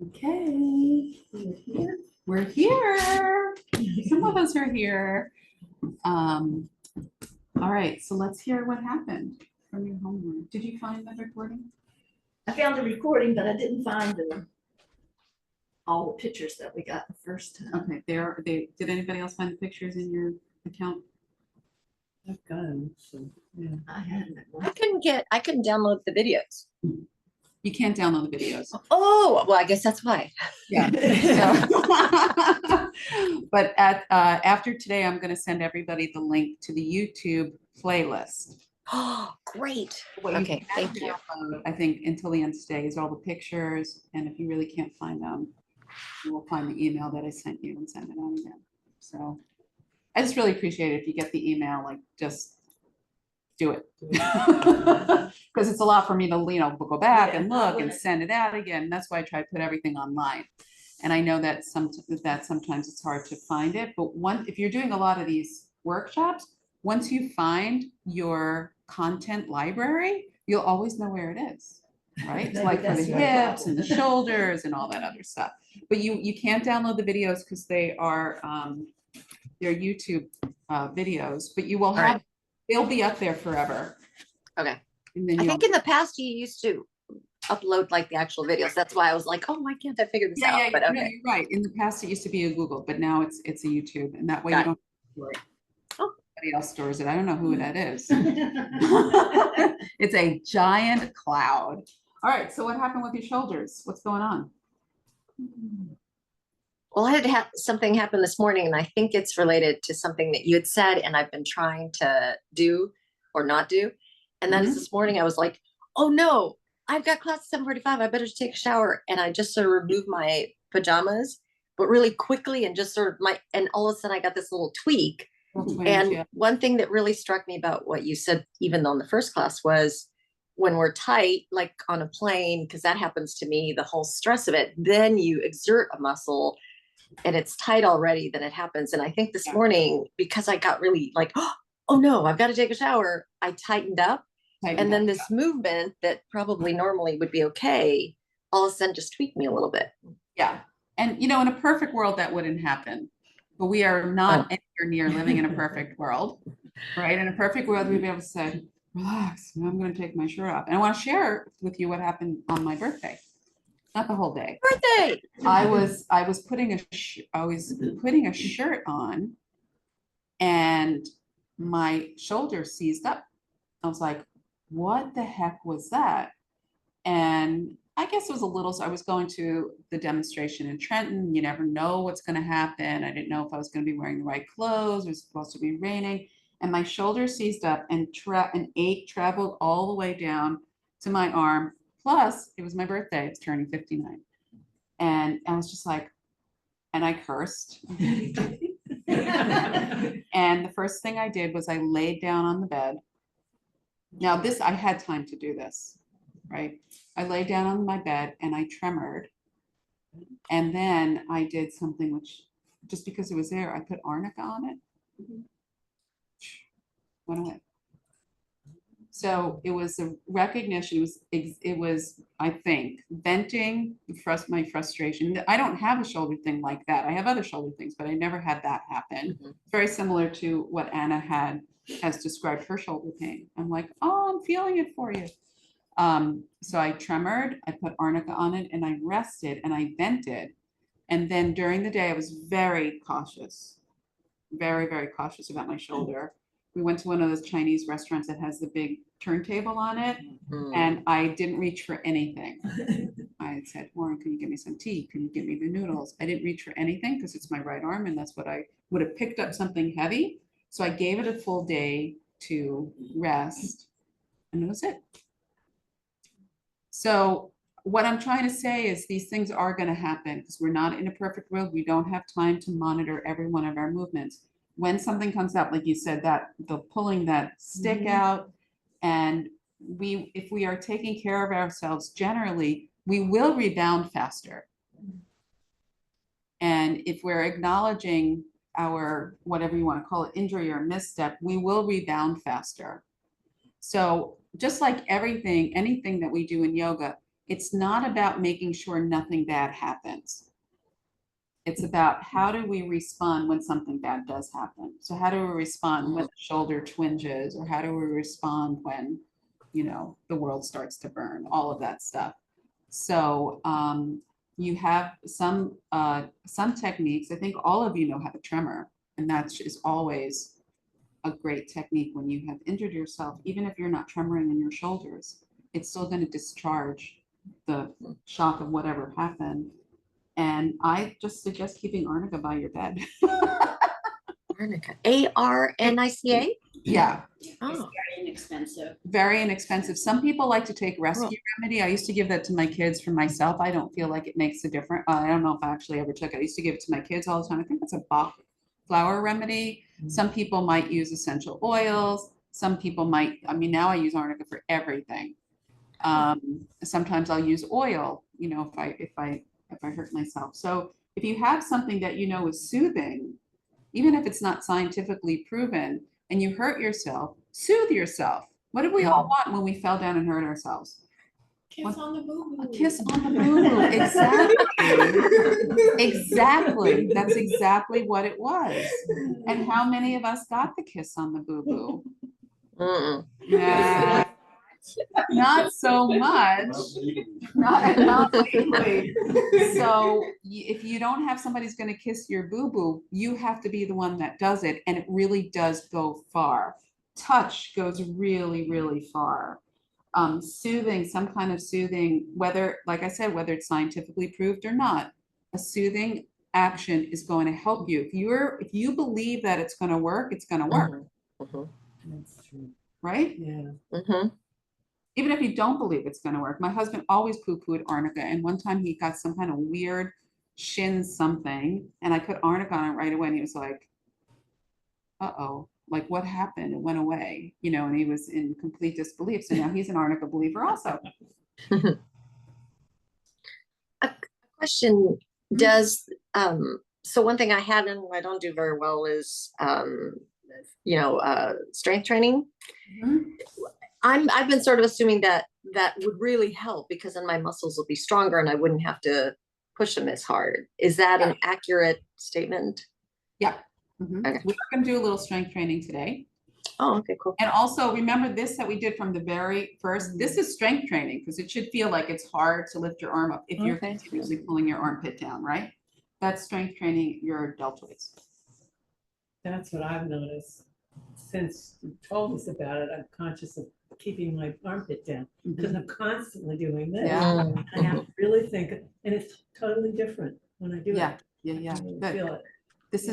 Okay, we're here. Some of us are here. All right, so let's hear what happened from your homework. Did you find that recording? I found the recording, but I didn't find all the pictures that we got the first time. Okay, did anybody else find the pictures in your account? I've got them, so, yeah. I hadn't. I couldn't download the videos. You can't download the videos. Oh, well, I guess that's why. Yeah. But after today, I'm going to send everybody the link to the YouTube playlist. Oh, great. What Okay, can thank you. download, I think until the end of today is all the pictures, and if you really can't find them, you will find the email that I sent you and send it on again. So I just really appreciate it if you get the email, like just do it. Because it's a lot for me to, go back and look and send it out again. That's why I try to put everything online. And I know that sometimes it's hard to find it, but if you're doing a lot of these workshops, once you find your content library, you'll always know where it is, right? It's like for the hips and the shoulders and all that other stuff. But you can't download the videos because they are they're YouTube videos, but you will have, they'll be up there forever. Okay. And then I think in the past you used to upload like the actual videos. That's why I was like, oh, why can't I figure this out? But okay. You're right. In the past, it used to be a Google, but now it's a YouTube, and that way you don't store it. Somebody else stores it. I don't know who that is. It's a giant cloud. All right. So what happened with your shoulders? What's going on? Well, I had something happen this morning, and I think it's related to something that you had said, and I've been trying to do or not do. And then this morning I was like, oh no, I've got class at 7:45. I better take a shower. And I just sort of removed my pajamas, but really quickly, and just sort of and all of a sudden I got this little tweak. And one thing that really struck me about what you said, even on the first class, was when we're tight, like on a plane, because that happens to me, the whole stress of it, then you exert a muscle and it's tight already, then it happens. And I think this morning, because I got really like, oh no, I've got to take a shower, I tightened up. And then this movement that probably normally would be okay, all of a sudden just tweaked me a little bit. Yeah. And, in a perfect world, that wouldn't happen. But we are not anywhere near living in a perfect world, right? In a perfect world, we'd be able to say, relax, I'm going to take my shirt off. And I want to share with you what happened on my birthday. Not the whole day. Birthday! I was putting a shirt on, and my shoulder seized up. I was like, what the heck was that? And I guess it was a little, so I was going to the demonstration in Trenton. You never know what's going to happen. I didn't know if I was going to be wearing the right clothes. It was supposed to be raining. And my shoulder seized up, and an ache traveled all the way down to my arm. Plus, it was my birthday. It's turning 59. And I was just like, and I cursed. And the first thing I did was I laid down on the bed. Now I had time to do this, right? I laid down on my bed and I tremored. And then I did something which, just because it was there, I put arnica on it. Went away. So it was a recognition. It was, I think, venting my frustration. I don't have a shoulder thing like that. I have other shoulder things, but I never had that happen. Very similar to what Anna has described her shoulder pain. I'm like, oh, I'm feeling it for you. So I tremored, I put arnica on it, and I rested and I vented. And then during the day, I was very cautious, very, very cautious about my shoulder. We went to one of those Chinese restaurants that has the big turntable on it, and I didn't reach for anything. I said, Warren, can you give me some tea? Can you give me the noodles? I didn't reach for anything because it's my right arm, and that's what I would have picked up, something heavy. So I gave it a full day to rest, and that was it. So what I'm trying to say is these things are going to happen because we're not in a perfect world. We don't have time to monitor every one of our movements. When something comes up, like you said, that the pulling that stick out, and if we are taking care of ourselves, generally, we will rebound faster. And if we're acknowledging our, whatever you want to call it, injury or misstep, we will rebound faster. So just like anything that we do in yoga, it's not about making sure nothing bad happens. It's about how do we respond when something bad does happen? So how do we respond when the shoulder twinges, or how do we respond when, the world starts to burn, all of that stuff. So you have some techniques. I think all of you know how to tremor, and that is always a great technique when you have injured yourself. Even if you're not tremoring in your shoulders, it's still going to discharge the shock of whatever happened. And I just suggest keeping arnica by your bed. Arnica, Arnica. Yeah, Oh, Very inexpensive. very inexpensive. Some people like to take Rescue Remedy. I used to give that to my kids. For myself, I don't feel like it makes a difference. I don't know if I actually ever took it. I used to give it to my kids all the time. I think it's a Bach flower remedy. Some people might use essential oils. Some people might, now I use arnica for everything. Sometimes I'll use oil, if I hurt myself. So if you have something that is soothing, even if it's not scientifically proven, and you hurt yourself, soothe yourself. What did we all want when we fell down and hurt ourselves? Kiss on the boo A boo. kiss on the boo-boo. Exactly. Exactly. That's exactly what it was. And how many of us got the kiss on the boo-boo? mm-mm. Nah, not so much. Not legally. So if you don't have somebody who's going to kiss your boo-boo, you have to be the one that does it. And it really does go far. Touch goes really, really far. Soothing, some kind of soothing, whether, like I said, whether it's scientifically proved or not, a soothing action is going to help you. If you believe that it's going to work, it's going to work, Mhm, That's true. right? Yeah. mhm. Even if you don't believe it's going to work. My husband always poo-pooed arnica, and one time he got some kind of weird shin something, and I put arnica on it right away, and he was like, uh-oh, like what happened? It went away, and he was in complete disbelief. So now he's an arnica believer also. Question, does, so one thing I had and I don't do very well is, strength training. Mhm. I've been sort of assuming that would really help because then my muscles will be stronger and I wouldn't have to push them as hard. Is that an accurate statement? Yeah. Mhm. Okay. We're going to do a little strength training today. Oh, okay, cool. And also remember this that we did from the very first, this is strength training because it should feel like it's hard to lift your arm up if you're Okay. continuously pulling your armpit down, right? That's strength training your deltoids. That's what I've noticed. Since you told us about it, I'm conscious of keeping my armpit down because I'm constantly doing this. Yeah. I have to really think, and it's totally different when I do Yeah, it. yeah, I really good. feel it.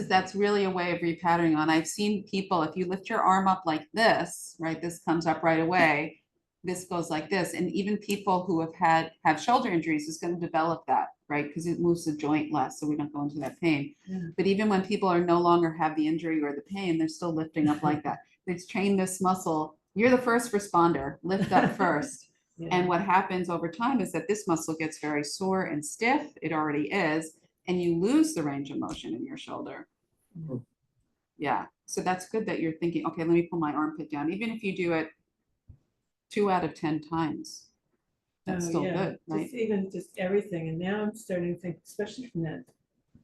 That's really a way of repatterning on. I've seen people, if you lift your arm up like this, right, this comes up right away, this goes like this. And even people who have shoulder injuries is going to develop that, right? Because it moves the joint less, so we don't go into that pain. Yeah. But even when people are no longer have the injury or the pain, they're still lifting up like that. They've trained this muscle. You're the first responder, lift up first. Yeah. And what happens over time is that this muscle gets very sore and stiff. It already is. And you lose the range of motion in your shoulder. Mhm. Yeah. So that's good that you're thinking, okay, let me pull my armpit down. Even if you do it 2 out of 10 times, that's Oh, still yeah. good, right? Just everything. And now I'm starting to think, especially from that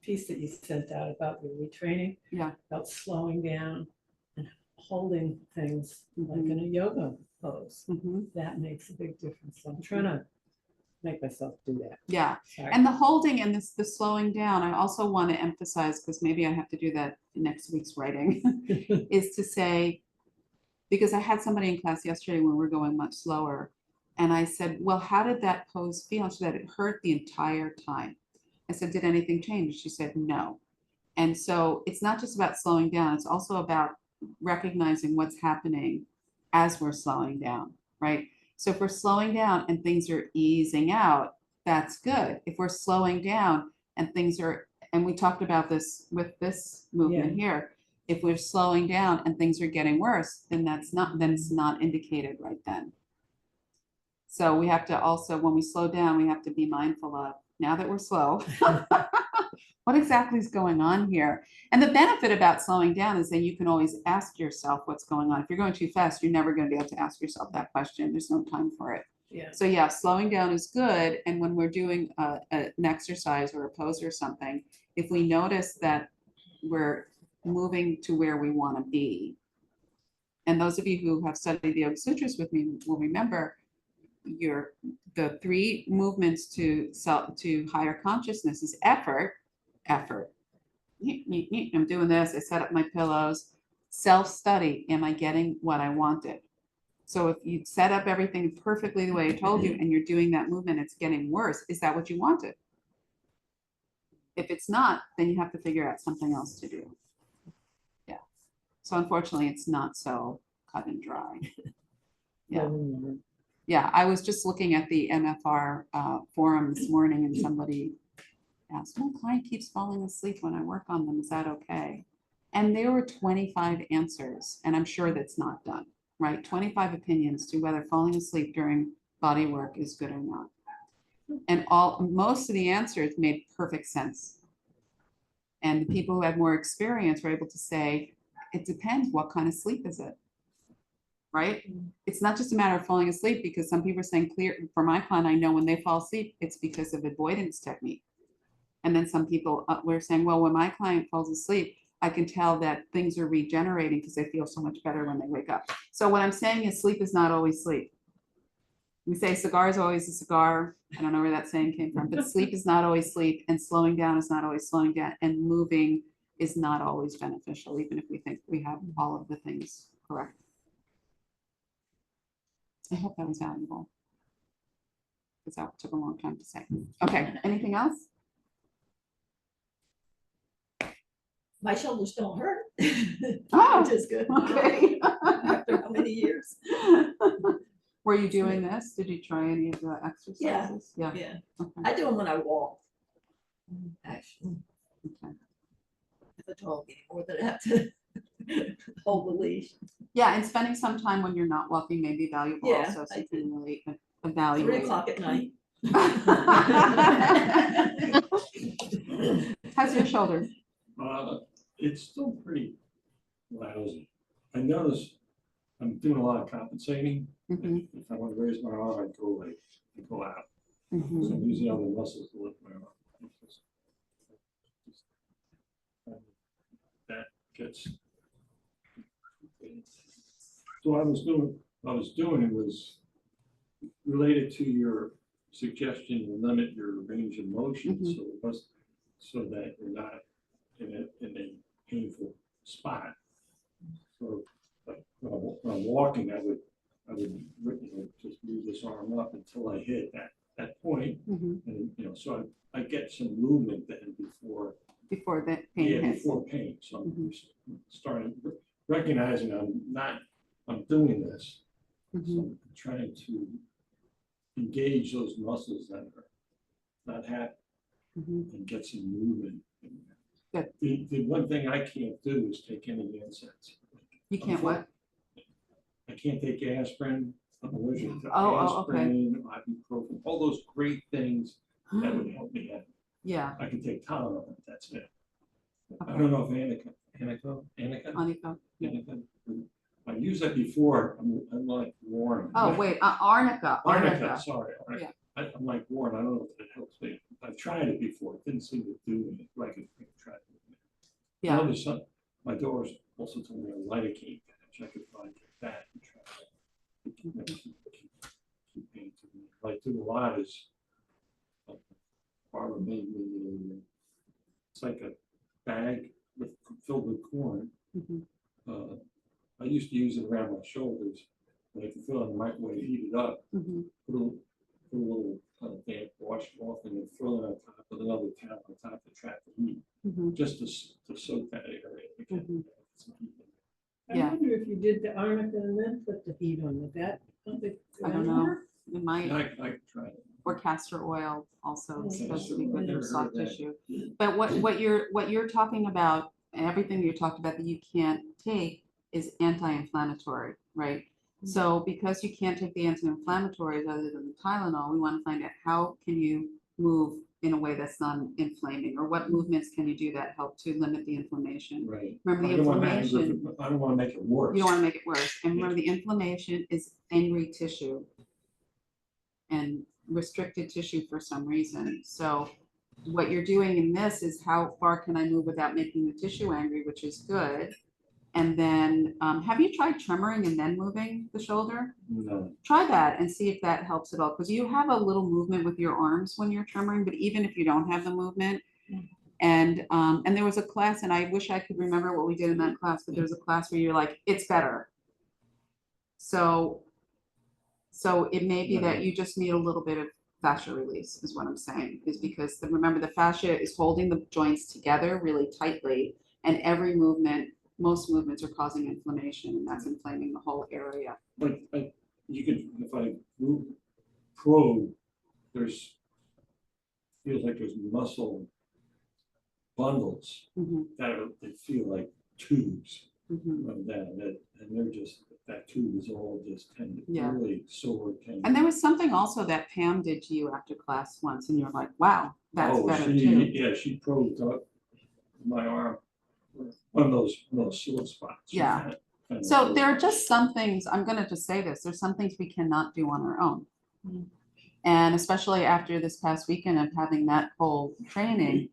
piece that you sent out about your retraining. Yeah. About slowing down and holding things like in a yoga pose. Mhm. That makes a big difference. So I'm trying to make myself do that. Yeah. Sorry. And the holding and the slowing down, I also want to emphasize, because maybe I have to do that in next week's writing, is to say, because I had somebody in class yesterday when we were going much slower, and I said, well, how did that pose feel? She said, it hurt the entire time. I said, did anything change? She said, no. And so it's not just about slowing down, it's also about recognizing what's happening as we're slowing down, right? So if we're slowing down and things are easing out, that's good. If we're slowing down and things are, and we talked about this with this movement here, if we're slowing down and things are getting worse, then it's not indicated right then. So we have to also, when we slow down, we have to be mindful of, now that we're slow, what exactly is going on here? And the benefit about slowing down is that you can always ask yourself what's going on. If you're going too fast, you're never going to be able to ask yourself that question. There's no time for it. Yeah. So yeah, slowing down is good. And when we're doing an exercise or a pose or something, if we notice that we're moving to where we want to be, and those of you who have studied the Yoga Sutras with me will remember the 3 movements to higher consciousness is effort. I'm doing this. I set up my pillows. Self-study. Am I getting what I wanted? So if you set up everything perfectly the way I told you and you're doing that movement, it's getting worse. Is that what you wanted? If it's not, then you have to figure out something else to do. Yeah. So unfortunately, it's not so cut and dry. Yeah. Yeah, I was just looking at the MFR forum this morning and somebody asked, my client keeps falling asleep when I work on them. Is that okay? And there were 25 answers, and I'm sure that's not done, right? 25 opinions to whether falling asleep during body work is good or not. And most of the answers made perfect sense. And the people who had more experience were able to say, it depends, what kind of sleep is it? Right? It's not just a matter of falling asleep, because some people are saying for my client, I know when they fall asleep, it's because of avoidance technique. And then some people were saying, well, when my client falls asleep, I can tell that things are regenerating because they feel so much better when they wake up. So what I'm saying is sleep is not always sleep. We say cigar is always a cigar. I don't know where that saying came from, but sleep is not always sleep, and slowing down is not always slowing down, and moving is not always beneficial, even if we think we have all of the things correct. I hope that was valuable, because that took a long time to say. Okay, anything else? My shoulders don't hurt. Oh, Which is good. Okay. After how many years? Were you doing this? Did you try any of the exercises? Yeah. Yeah, Okay. I do them when I walk. Actually, Okay. if a dog anymore that I have to hold the leash. Yeah, and spending some time when you're not walking may be valuable Yeah, also, so I you can really 3 evaluate. o'clock at night. How's your shoulder? It's still pretty lousy. I notice I'm doing a lot of compensating. Mhm, If I want to raise my arm, I go out. mhm. So I'm using other muscles to lift my arm. That gets. So what I was doing it was related to your suggestion to limit your range of motion, Mhm. so that you're not in a painful spot. So like when I'm walking, I would just move this arm up until I hit that point, Mhm. and so I get some movement then before Before the pain hits. before pain. So I'm Mhm. starting recognizing I'm doing this. So Mhm. I'm trying to engage those muscles that are not happy Mhm. and get some movement in there. Good. The one thing I can't do is take any NSAIDs. You can't what? I can't take aspirin. I'm allergic to Oh, okay. aspirin, ibuprofen, all those great things that would help me out. Yeah, I can take Tylenol, but that's it. I Okay. don't know if Annika, Anika. I used that before. I'm like Warren. Oh, wait, Arnica. Arnica, sorry. Yeah. I'm like Warren. I don't know if it helps me. I've tried it before. It didn't seem to do anything. Like I tried it. Yeah. Another son, my daughter's also told me a lidocaine patch. I could find that and try it. Keep pain to me. What I do a lot is Barbara made me it's like a bag filled with corn. Mhm. I used to use it around my shoulders, but I could fill it in the microwave, heat it up, Mhm. put a little damp, wash it off, and then throw it on top with another towel on top to trap the heat, Mhm. just to soak that area. Mhm. I Yeah. wonder if you did the arnica and then put the heat on, would that? I don't know. It might, I could try it. or castor oil also is supposed to be Castor good oil, for never soft heard of that. tissue. But what you're talking about, and everything you talked about that you can't take is anti-inflammatory, right? So because you can't take the anti-inflammatories other than the Tylenol, we want to find out how can you move in a way that's non-inflaming, or what movements can you do that help to limit the inflammation? Right. Remember the I don't wanna inflammation. I don't want to make it worse. You don't want to make it worse. And remember, the inflammation is angry tissue. and restricted tissue for some reason. So what you're doing in this is how far can I move without making the tissue angry, which is good. And then, have you tried tremoring and then moving the shoulder? No, Try that and see if that helps at all, because you have a little movement with your arms when you're tremoring, but even if you don't have the movement. And there was a class, and I wish I could remember what we did in that class, but there was a class where you're like, it's better. So it may be that you just need a little bit of fascia release, is what I'm saying, is because remember, the fascia is holding the joints together really tightly, and every movement, most movements are causing inflammation, and that's inflaming the whole area. but you could, if I move probe, feels like there's muscle bundles Mhm, that feel like tubes mhm. run down, and they're just, that tube is all just Yeah. really sore. And there was something also that Pam did to you after class once, and you're like, wow, that's Oh, better she, too. yeah, she probed up my arm, one of those sore spots. She Yeah. kinda So probed. there are just some things, I'm gonna just say this, there's some things we cannot do on our own. Mm. And especially after this past weekend of having that whole training,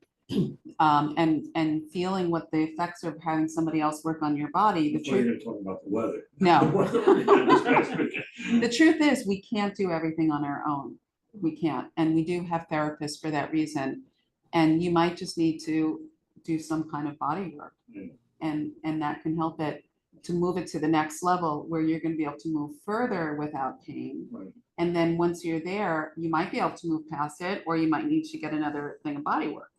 and feeling what the effects of having somebody else work on your body, the Before you're truth, gonna talk about the weather. no. The truth is, we can't do everything on our own. We can't, and we do have therapists for that reason. And you might just need to do some kind of body work. Yeah. And that can help it to move it to the next level where you're gonna be able to move further without pain. Right. And then once you're there, you might be able to move past it, or you might need to get another thing of body work.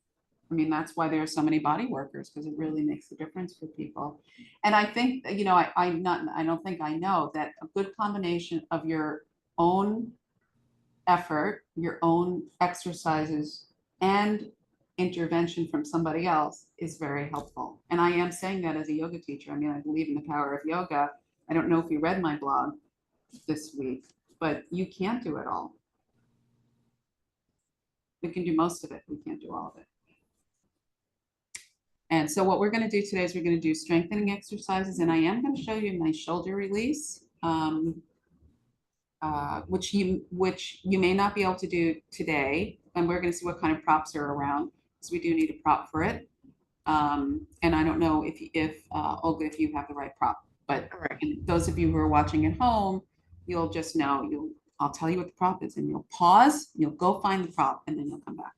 I mean, that's why there are so many body workers, because it really makes a difference for people. And I think, you know, I don't think I know that a good combination of your own effort, your own exercises, and intervention from somebody else is very helpful. And I am saying that as a yoga teacher. I mean, I believe in the power of yoga. I don't know if you read my blog this week, but you can't do it all. We can do most of it. We can't do all of it. And so what we're going to do today is we're going to do strengthening exercises, and I am going to show you my shoulder release, which you may not be able to do today. And we're going to see what kind of props are around, because we do need a prop for it. And I don't know if Olga, if you have the right prop, but those of you who are watching at home, you'll just know, I'll tell you what the prop is, and you'll pause, you'll go find the prop, and then you'll come back.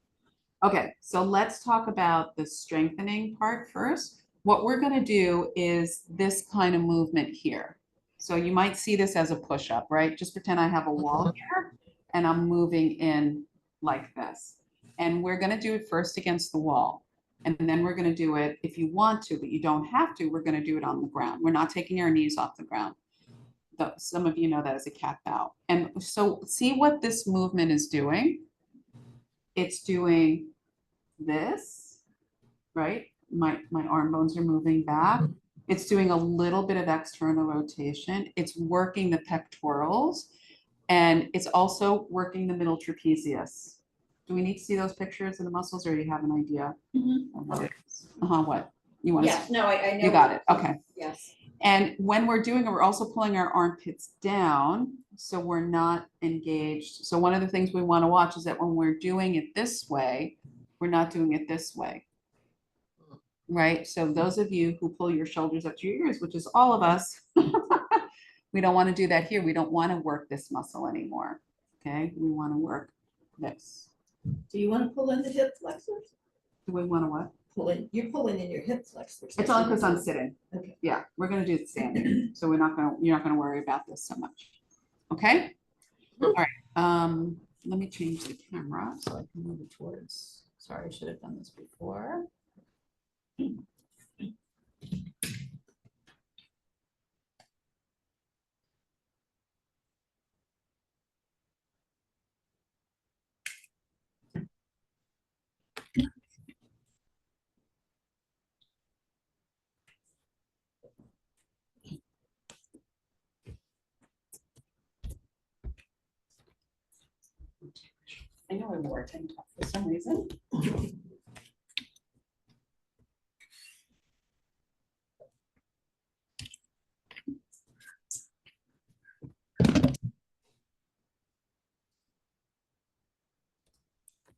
Okay, so let's talk about the strengthening part first. What we're going to do is this kind of movement here. So you might see this as a push-up, right? Just pretend I have a wall here and I'm moving in like this. And we're going to do it first against the wall. And then we're going to do it, if you want to, but you don't have to, we're going to do it on the ground. We're not taking our knees off the ground. Some of you know that as a cat bow. And so see what this movement is doing. It's doing this, right? My arm bones are moving back. It's doing a little bit of external rotation. It's working the pectorals, and it's also working the middle trapezius. Do we need to see those pictures of the muscles, or do you have an idea? What? You want to? Yes, no, I know. You got it. Okay. Yes. And when we're doing it, we're also pulling our armpits down, so we're not engaged. So one of the things we want to watch is that when we're doing it this way, we're not doing it this way. Right? So those of you who pull your shoulders up to your ears, which is all of us, we don't want to do that here. We don't want to work this muscle anymore. Okay? We want to work this. Do you want to pull in the hip flexors? Do we want to what? You're pulling in your hip flexors. It's only because I'm sitting. Okay. Yeah, we're gonna do it standing, so you're not gonna worry about this so much. Okay? All right, let me change the camera so I can move it towards, sorry, I should have done this before. I know I wore a tank top for some reason.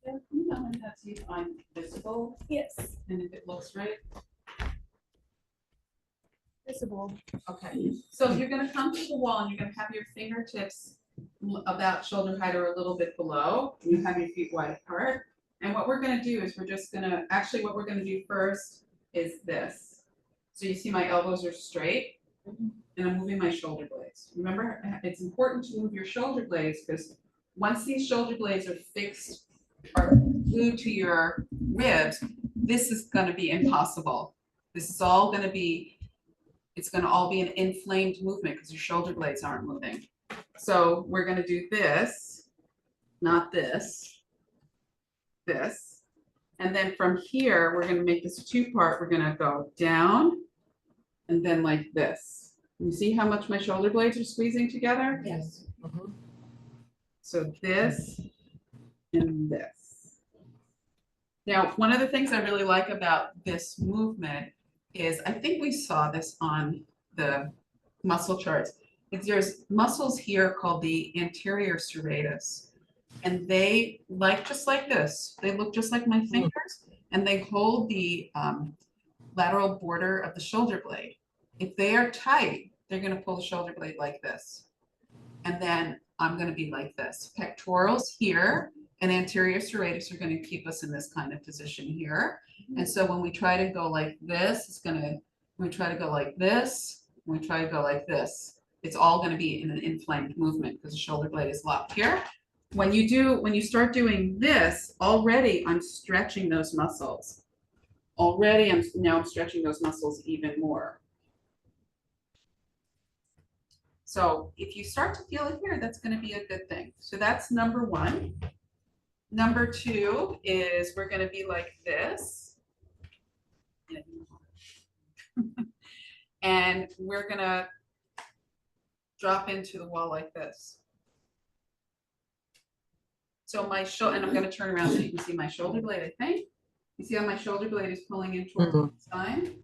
Can you tell me that see if I'm visible Yes, and if it looks right? visible. Okay, so you're gonna come to the wall and you're gonna have your fingertips about shoulder height or a little bit below. You have your feet wide apart. And what we're gonna do is we're just gonna, actually what we're gonna do first is this. So you see my elbows are straight and I'm moving my shoulder blades. Remember, it's important to move your shoulder blades because once these shoulder blades are fixed or glued to your ribs, this is gonna be impossible. This is all gonna be, it's gonna all be an inflamed movement because your shoulder blades aren't moving. So we're gonna do this, not this, this. And then from here, we're gonna make this a two-part. We're gonna go down and then like this. You see how much my shoulder blades are squeezing together? Yes. So this and this. Now, one of the things I really like about this movement is, I think we saw this on the muscle charts, is there's muscles here called the anterior serratus. And they just like this, they look just like my fingers, and they hold the lateral border of the shoulder blade. If they are tight, they're gonna pull the shoulder blade like this. And then I'm gonna be like this. Pectorals here and anterior serratus are gonna keep us in this kind of position here. And so when we try to go like this, it's gonna, when we try to go like this, when we try to go like this, it's all gonna be in an inflamed movement because the shoulder blade is locked here. When you start doing this, already I'm stretching those muscles. Already I'm stretching those muscles even more. So if you start to feel it here, that's going to be a good thing. So that's number one. Number two is we're going to be like this. And we're going to drop into the wall like this. So my shoulder, and I'm going to turn around so you can see my shoulder blade, I think. You see how my shoulder blade is pulling in towards the spine?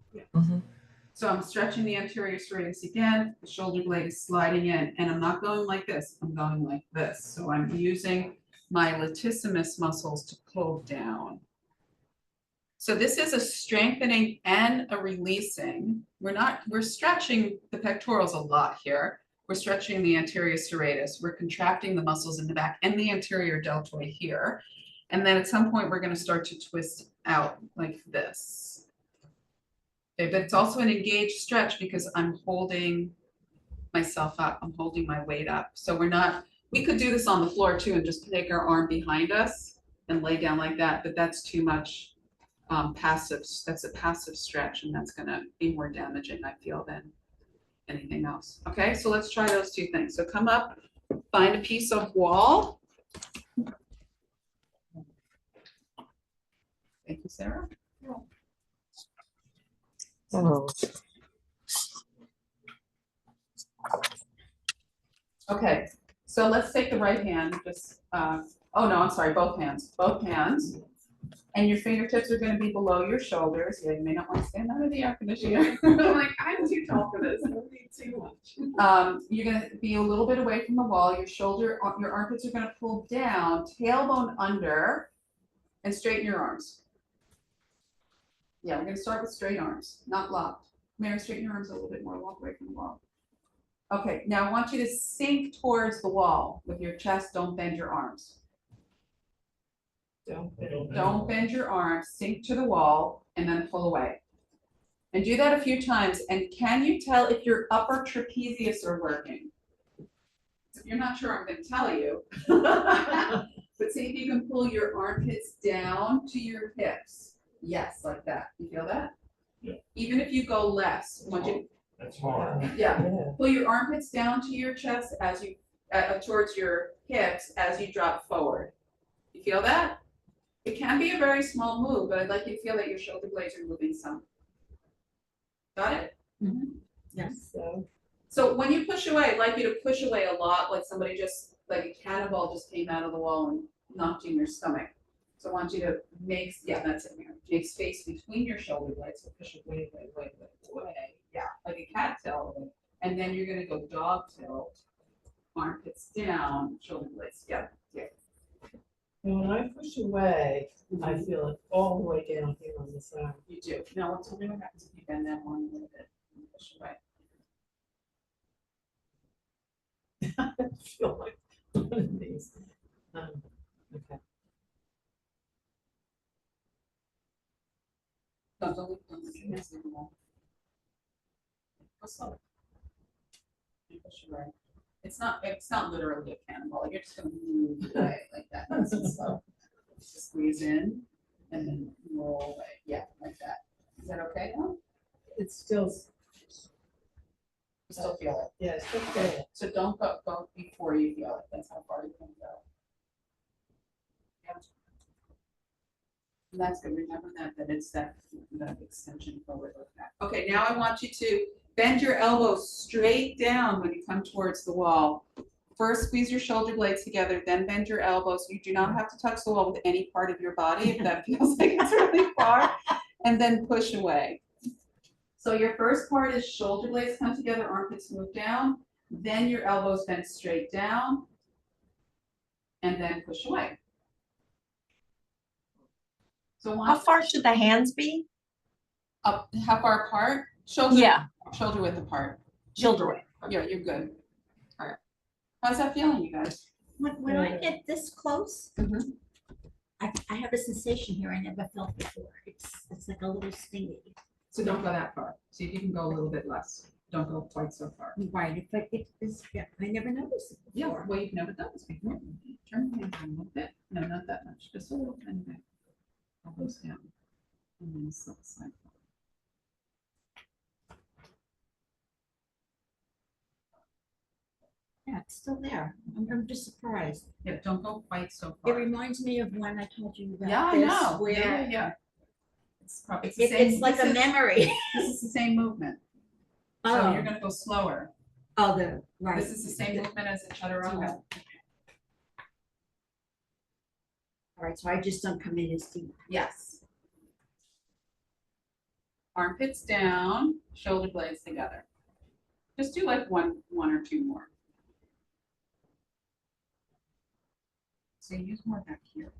So I'm stretching the anterior serratus again, the shoulder blade is sliding in, and I'm not going like this, I'm going like this. So I'm using my latissimus muscles to pull down. So this is a strengthening and a releasing. We're stretching the pectorals a lot here. We're stretching the anterior serratus. We're contracting the muscles in the back and the anterior deltoid here. And then at some point, we're going to start to twist out like this. Okay, but it's also an engaged stretch because I'm holding myself up. I'm holding my weight up. So we could do this on the floor too and just take our arm behind us and lay down like that, but that's too much passive. That's a passive stretch and that's going to be more damaging, I feel, than anything else. Okay, so let's try those two things. So come up, find a piece of wall. Thank you, Sarah. Oh. Okay, so let's take the right hand, just, oh no, I'm sorry, both hands. And your fingertips are gonna be below your shoulders. Yeah, you may not want to stand under the air conditioner. I'm like, I'm too tall for this. I don't need too much. You're gonna be a little bit away from the wall. Your armpits are gonna pull down, tailbone under, and straighten your arms. Yeah, we're gonna start with straight arms, not locked. Mary, straighten your arms a little bit more, walk away from the wall. Okay, now I want you to sink towards the wall with your chest, don't bend your arms. Don't bend your arms, sink to the wall, and then pull away. And do that a few times, and can you tell if your upper trapezius are working? If you're not sure, I'm gonna tell you. But see if you can pull your armpits down to your hips. Yes, like that. You feel that? Yeah. Even if you go less, once you, That's hard. yeah, pull your armpits down to your chest as you, towards your hips as you drop forward. You feel that? It can be a very small move, but I'd like you to feel that your shoulder blades are moving some. Got it? Yes. So when you push away, I'd like you to push away a lot, like somebody just, like a cannonball just came out of the wall and knocked you in your stomach. So I want you to make, yeah, that's it, Mary. Make space between your shoulder blades, so push away, yeah, like a cattail. And then you're gonna go dog tilt, armpits down, shoulder blades, yeah. And when I push away, I feel it all the way down here on the side. You do. Now, tell me what happens if you bend that one a little bit and push away. I feel like one of these. Okay. Don't look your hands in the wall. Go slow. You push away. It's not literally a cannonball. You're just gonna move away like that. Nice and slow. Just squeeze in and then roll away. Yeah, like that. Is that okay now? It's still, You still feel it? yeah, it's still good. So don't go before you feel it. That's how far you can go. Yeah. And that's good. Remember that it's that extension forward like that. Okay, now I want you to bend your elbows straight down when you come towards the wall. First, squeeze your shoulder blades together, then bend your elbows. You do not have to touch the wall with any part of your body if that feels like it's really far. And then push away. So your first part is shoulder blades come together, armpits move down, then your elbows bend straight down, and then push away. So How one far should the hands be? up, how far apart? Shoulder width apart. Shoulder width. Yeah, you're good. All right. How's that feeling, you guys? When I get this close, Mhm. I have a sensation here I never felt before. It's like a little stingy. So don't go that far. See if you can go a little bit less. Don't go quite so far. Right, but I never noticed it Yeah, before. well, you've never done this before. Turn the hand down a little bit. No, not that much, just a little tiny bit. Elbows down. And then slide. Yeah, it's still there. I'm just surprised. Yeah, don't go quite so It far. reminds me of when I told you about Yeah, I this, know. where Yeah. It's probably, it's the same. it's like this a is- memory. This is the same movement. So you're gonna go slower. Oh, the, right. This is the same movement as the chaturanga. All right, so I just don't come in as deep. Yes. Armpits down, shoulder blades together. Just do like one or two more. So use more back here.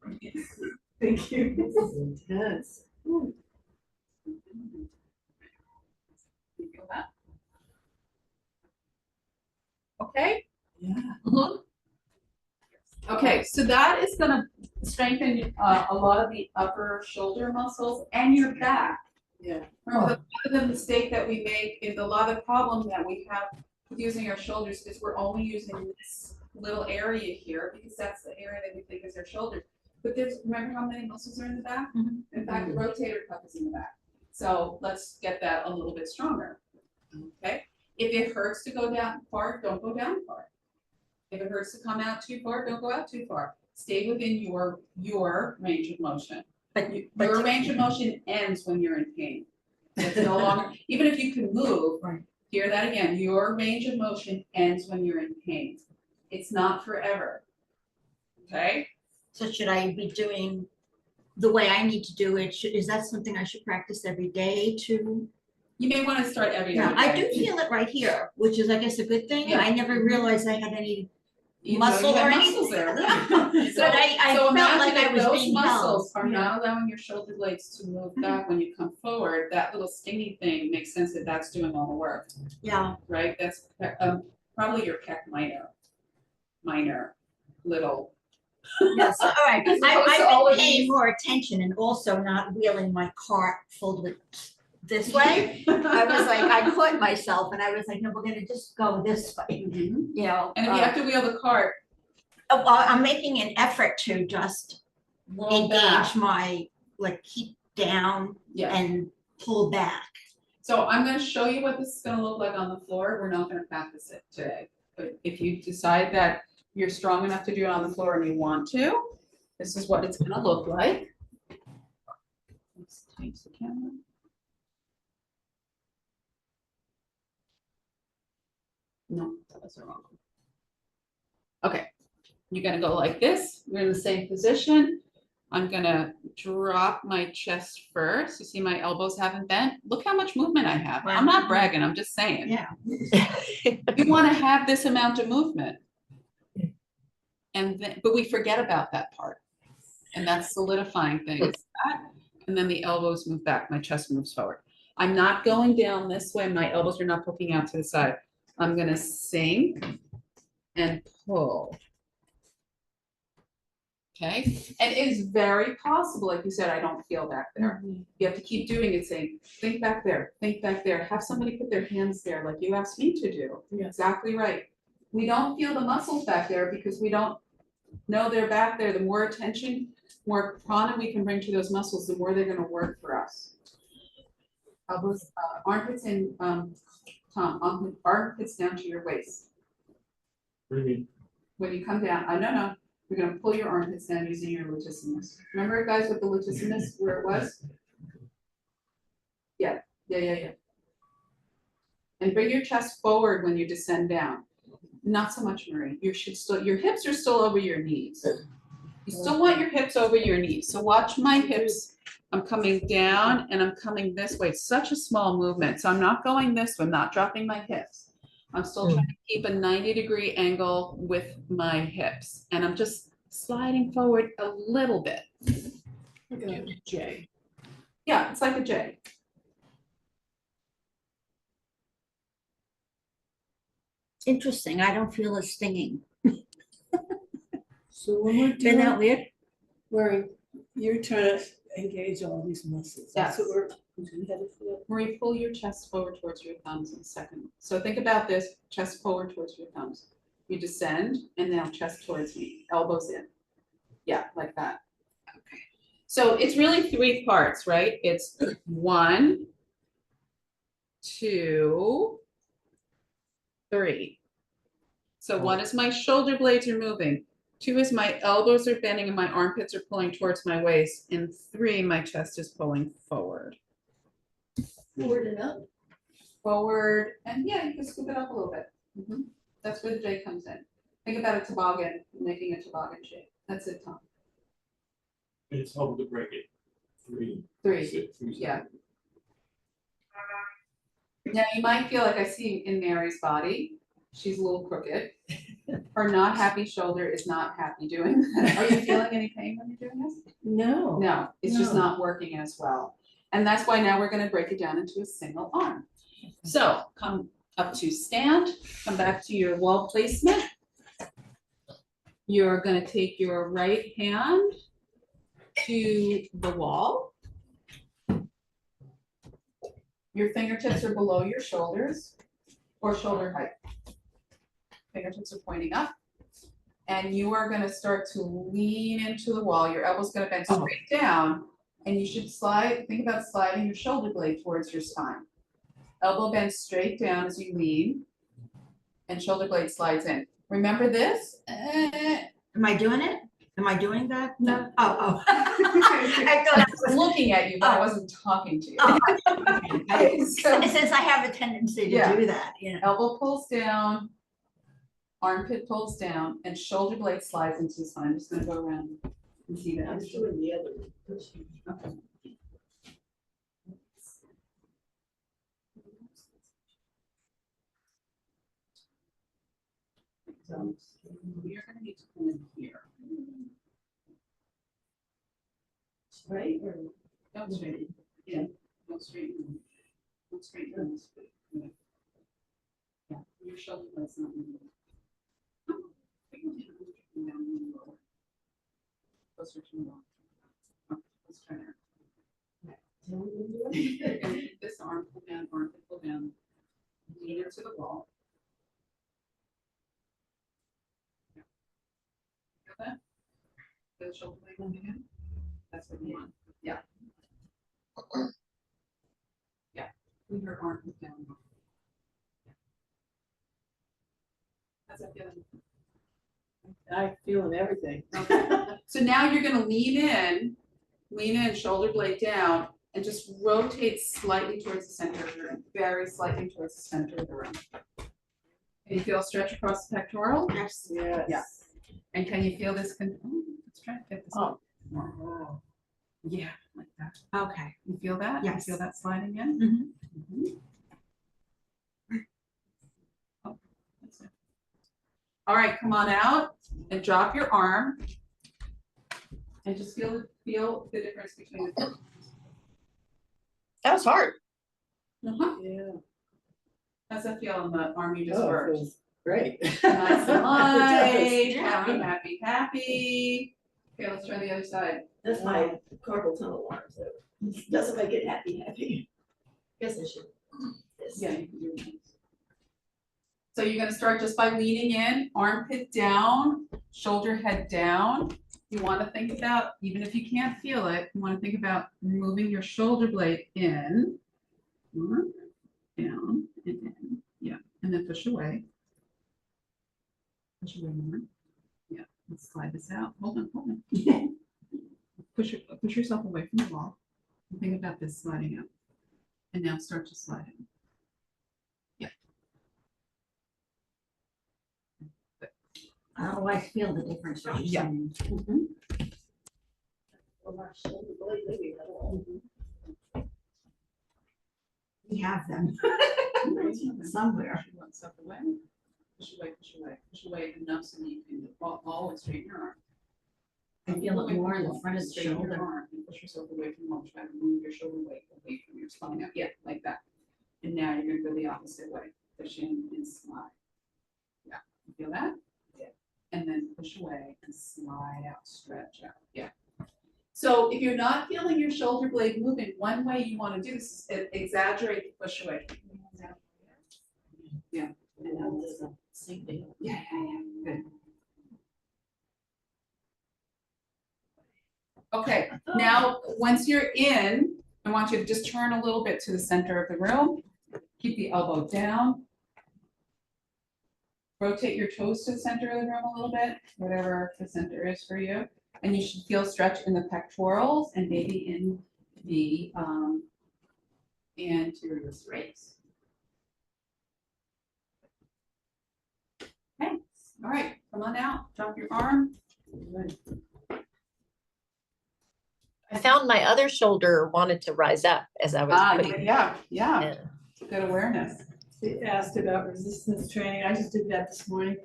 Thank you. This is intense. You feel that? Okay? Yeah. Okay, so that is gonna strengthen a lot of the upper shoulder muscles and your back. Yeah. Remember, the mistake that we make is a lot of the problem that we have with using our shoulders is we're only using this little area here because that's the area that we think is our shoulders. But remember how many muscles are in the back? Mhm. In fact, the rotator cuff is in the back. So let's get that a little bit stronger. Okay? If it hurts to go down far, don't go down far. If it hurts to come out too far, don't go out too far. Stay within your range of motion. But Your range of motion ends when you're in pain. It's no longer, even if you can move, Right. hear that again, your range of motion ends when you're in pain. It's not forever. Okay? So should I be doing the way I need to do it? Is that something I should practice every day too? You may want to start every Yeah, other I day. do feel it right here, which is, I guess, a good thing. Yeah. I never realized I had any, You know, muscle you have or muscles there, really. but I So felt like imagine I if was those being muscles held. are Yeah. not allowing your shoulder blades to move back when you come forward, that little skinny thing makes sense that that's doing all the work, Yeah, right? That's probably your pec minor, little. yes, all right. As opposed to all I've of been paying these. more attention and also not wheeling my cart filled with this way. I was like, I caught myself and I was like, no, we're gonna just go this way, Mhm. you know. And if you have to wheel the cart, Well, I'm making an effort to just roll back. engage my, like, keep down Yeah, and pull back. so I'm gonna show you what this is gonna look like on the floor. We're not gonna practice it today. But if you decide that you're strong enough to do it on the floor and you want to, this is what it's gonna look like. Let's change the camera. No, that was the wrong one. Okay, you're gonna go like this. We're in the same position. I'm gonna drop my chest first. You see my elbows haven't bent? Look how much movement I have. I'm not bragging, I'm just saying. Yeah. You wanna have this amount of movement. And then, but we forget about that part. And that's solidifying things. And then the elbows move back, my chest moves forward. I'm not going down this way, my elbows are not poking out to the side. I'm gonna sink and pull. Okay, and it is very possible, like you said, I don't feel back there. You have to keep doing it, saying, think back there, have somebody put their hands there like you asked me to do. Yeah. Exactly right. We don't feel the muscles back there because we don't know they're back there. The more attention, more prana we can bring to those muscles, the more they're gonna work for us. Elbows, armpits in, Tom, armpits down to your waist. Really, When you come down, no, you're gonna pull your armpits down using your latissimus. Remember guys with the latissimus where it was? Yeah. And bring your chest forward when you descend down. Not so much, Marie. Your hips are still over your knees. You still want your hips over your knees. So watch my hips. I'm coming down and I'm coming this way. It's such a small movement. So I'm not going this way, I'm not dropping my hips. I'm still trying to keep a 90-degree angle with my hips. And I'm just sliding forward a little bit. Look at J. Yeah, it's like a J. Interesting, I don't feel a stinging. So when we're Isn't doing, that weird? you're trying to engage all these muscles. That's what we're headed for. Marie, pull your chest forward towards your thumbs in a second. So think about this, chest forward towards your thumbs. You descend and now chest towards me, elbows in. Yeah, like that. Okay. So it's really 3 parts, right? It's 1, 2, 3. So 1 is my shoulder blades are moving. 2 is my elbows are bending and my armpits are pulling towards my waist. And 3, my chest is pulling forward. Forward and up. Forward, and yeah, you can scoop it up a little bit. That's where the J comes in. Think about a toboggan, making a toboggan shape. That's it, Tom. it's helpful to break it. 3. 3, 6, 3, yeah. Now you might feel like I see in Mary's body, she's a little crooked. Her not happy shoulder is not happy doing that. Are you feeling any pain when you're doing this? No. No, it's just No. not working as well. And that's why now we're gonna break it down into a single arm. So come up to stand, come back to your wall placement. You're gonna take your right hand to the wall. Your fingertips are below your shoulders or shoulder height. Fingertips are pointing up. And you are gonna start to lean into the wall. Your elbow's gonna bend straight down. And you should slide, think about sliding your shoulder blade towards your spine. Elbow bends straight down as you lean. And shoulder blade slides in. Remember this? Am I doing it? Am I doing that? No. Oh. I thought I was looking at you, but I wasn't talking to you. So, Since I have a tendency Yeah. to do that, you know. elbow pulls down, armpit pulls down, and shoulder blade slides into the spine. I'm just gonna go around and see that. I'm doing the other one. Okay. So you're gonna need to come in here. Right? Or Don't straighten. Yeah, don't straighten. Don't straighten. Yeah, your shoulder blade's not moving. Closer to the wall. Okay, let's try that. You're gonna keep this arm pull down, armpit pull down, lean into the wall. Got that? The shoulder blade moving in? That's what you want, yeah. Yeah, lean her armpit down. How's that feeling? I'm feeling everything. Okay. So now you're gonna lean in, shoulder blade down, and just rotate slightly towards the center of the room, very slightly towards the center of the room. Can you feel a stretch across the pectoral? Yes. Yes. Yeah. And can you feel this? Let's try to get this. Oh. more. Yeah, like that. Okay. You feel that? Yes. You feel that sliding in? Mhm. Mhm. Oh, that's it. All right, come on out and drop your arm. And just feel the difference between the two. That was hard. Uh-huh. Yeah. How's that feel on the arm you just Oh, it worked? feels great. Nice and It does. light, Yeah. happy, happy, happy. Okay, let's try the other side. That's my carpal tunnel alarm, so it doesn't make it happy. Guess I should. Yes. Yeah, you can do it. So you're gonna start just by leaning in, armpit down, shoulder head down. You wanna think about, even if you can't feel it, you wanna think about moving your shoulder blade in. Down and in, yeah, and then push away. Push away more. Yeah, let's slide this out. Hold on. Push yourself away from the wall. And think about this sliding out. And now start to slide in. I always feel the difference. what you're Yeah. saying. Well, my shoulder blade, maybe at all. We have them somewhere. Push one step away. Push away, push away, push away enough so you can always straighten your arm. I feel it more in the front of the Straighten your shoulder. arm and push yourself away from the wall. Try to move your shoulder weight away from your spine out. Yeah, like that. And now you're gonna go the opposite way. Push in and slide. Yeah, you feel that? Yeah. And then push away and slide out, stretch out. Yeah. So if you're not feeling your shoulder blade moving, one way you want to do this is exaggerate the push away. Yeah. And now there's a same thing. Yeah, good. Okay, now, once you're in, I want you to just turn a little bit to the center of the room. Keep the elbow down. Rotate your toes to the center of the room a little bit, whatever the center is for you. And you should feel stretch in the pectorals and maybe in the anterior raise. Okay, all right, come on out, drop your arm. I found my other shoulder wanted to rise up as I was putting. Yeah, Yeah. good awareness. They asked about resistance training. I just did that this morning.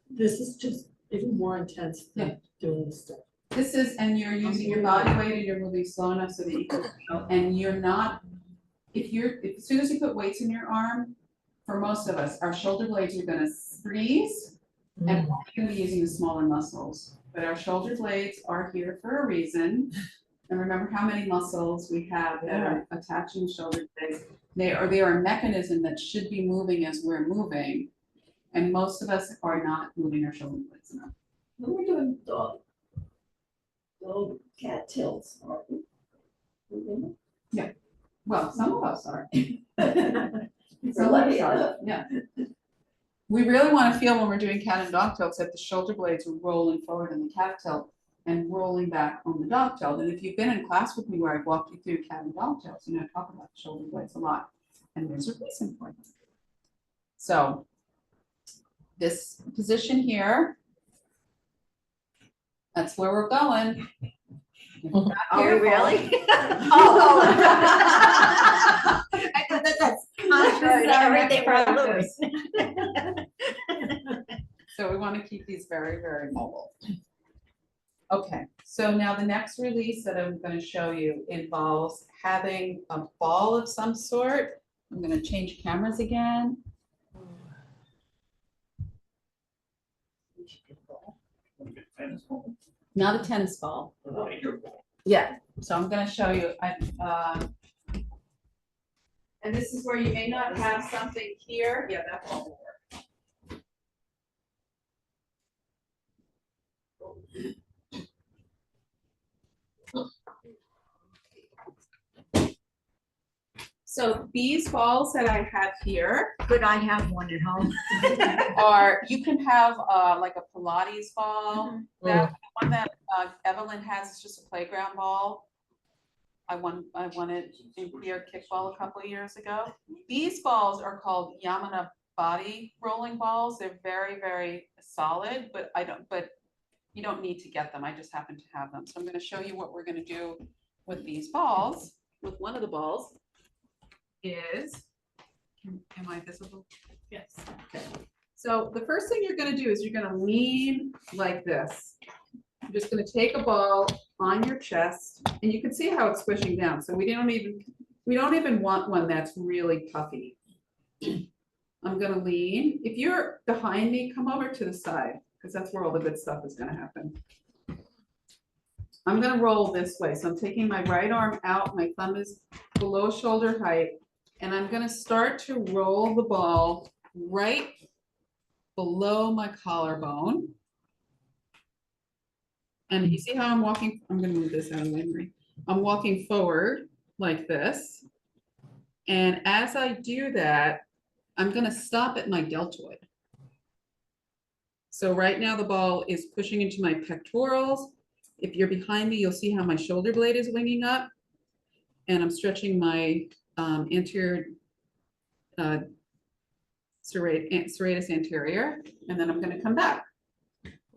This is just even more intense than doing this stuff. This is, and you're using your body weight and you're moving slow enough so that you can feel, and you're not, if as soon as you put weights in your arm, for most of us, our shoulder blades are gonna freeze and we're gonna be using the smaller muscles. But our shoulder blades are here for a reason. And remember how many muscles we have that are attaching shoulder blades. They are a mechanism that should be moving as we're moving. And most of us are not moving our shoulder blades enough. When we're doing dog cat tilts, aren't we? Well, some of us are. We're lucky enough. Yeah. We really want to feel when we're doing cat and dog tilts that the shoulder blades are rolling forward in the cat tilt and rolling back on the dog tilt. And if you've been in class with me where I've walked you through cat and dog tilts, you know, I talk about the shoulder blades a lot. And there's a reason for that. So this position here, that's where we're going. Are we really? Oh. I thought that's contrary to everything we're doing. So we want to keep these very, very mobile. Okay, so now the next release that I'm going to show you involves having a ball of some sort. I'm going to change cameras again. Tennis ball. Not a tennis ball. Your ball. Yeah, so I'm going to show you. And this is where you may not have something here. Yeah, that ball will work. So these balls that I have here Good, I have one at home. are, you can have like a Pilates ball. That one that Evelyn has is just a playground ball. I won it in clear kickball a couple of years ago. These balls are called Yamana body rolling balls. They're very, very solid, but You don't need to get them. I just happen to have them. So I'm gonna show you what we're gonna do with these balls. With one of the balls is, am I visible? Yes. Okay. So the first thing you're gonna do is you're gonna lean like this. You're just gonna take a ball on your chest, and you can see how it's squishing down. So we don't even want one that's really puffy. I'm gonna lean. If you're behind me, come over to the side, because that's where all the good stuff is gonna happen. I'm gonna roll this way. So I'm taking my right arm out, my thumb is below shoulder height, and I'm gonna start to roll the ball right below my collarbone. And you see how I'm walking? I'm gonna move this out of the way, Marie. I'm walking forward like this. And as I do that, I'm gonna stop at my deltoid. So right now the ball is pushing into my pectorals. If you're behind me, you'll see how my shoulder blade is winging up. And I'm stretching my anterior serratus anterior, and then I'm gonna come back.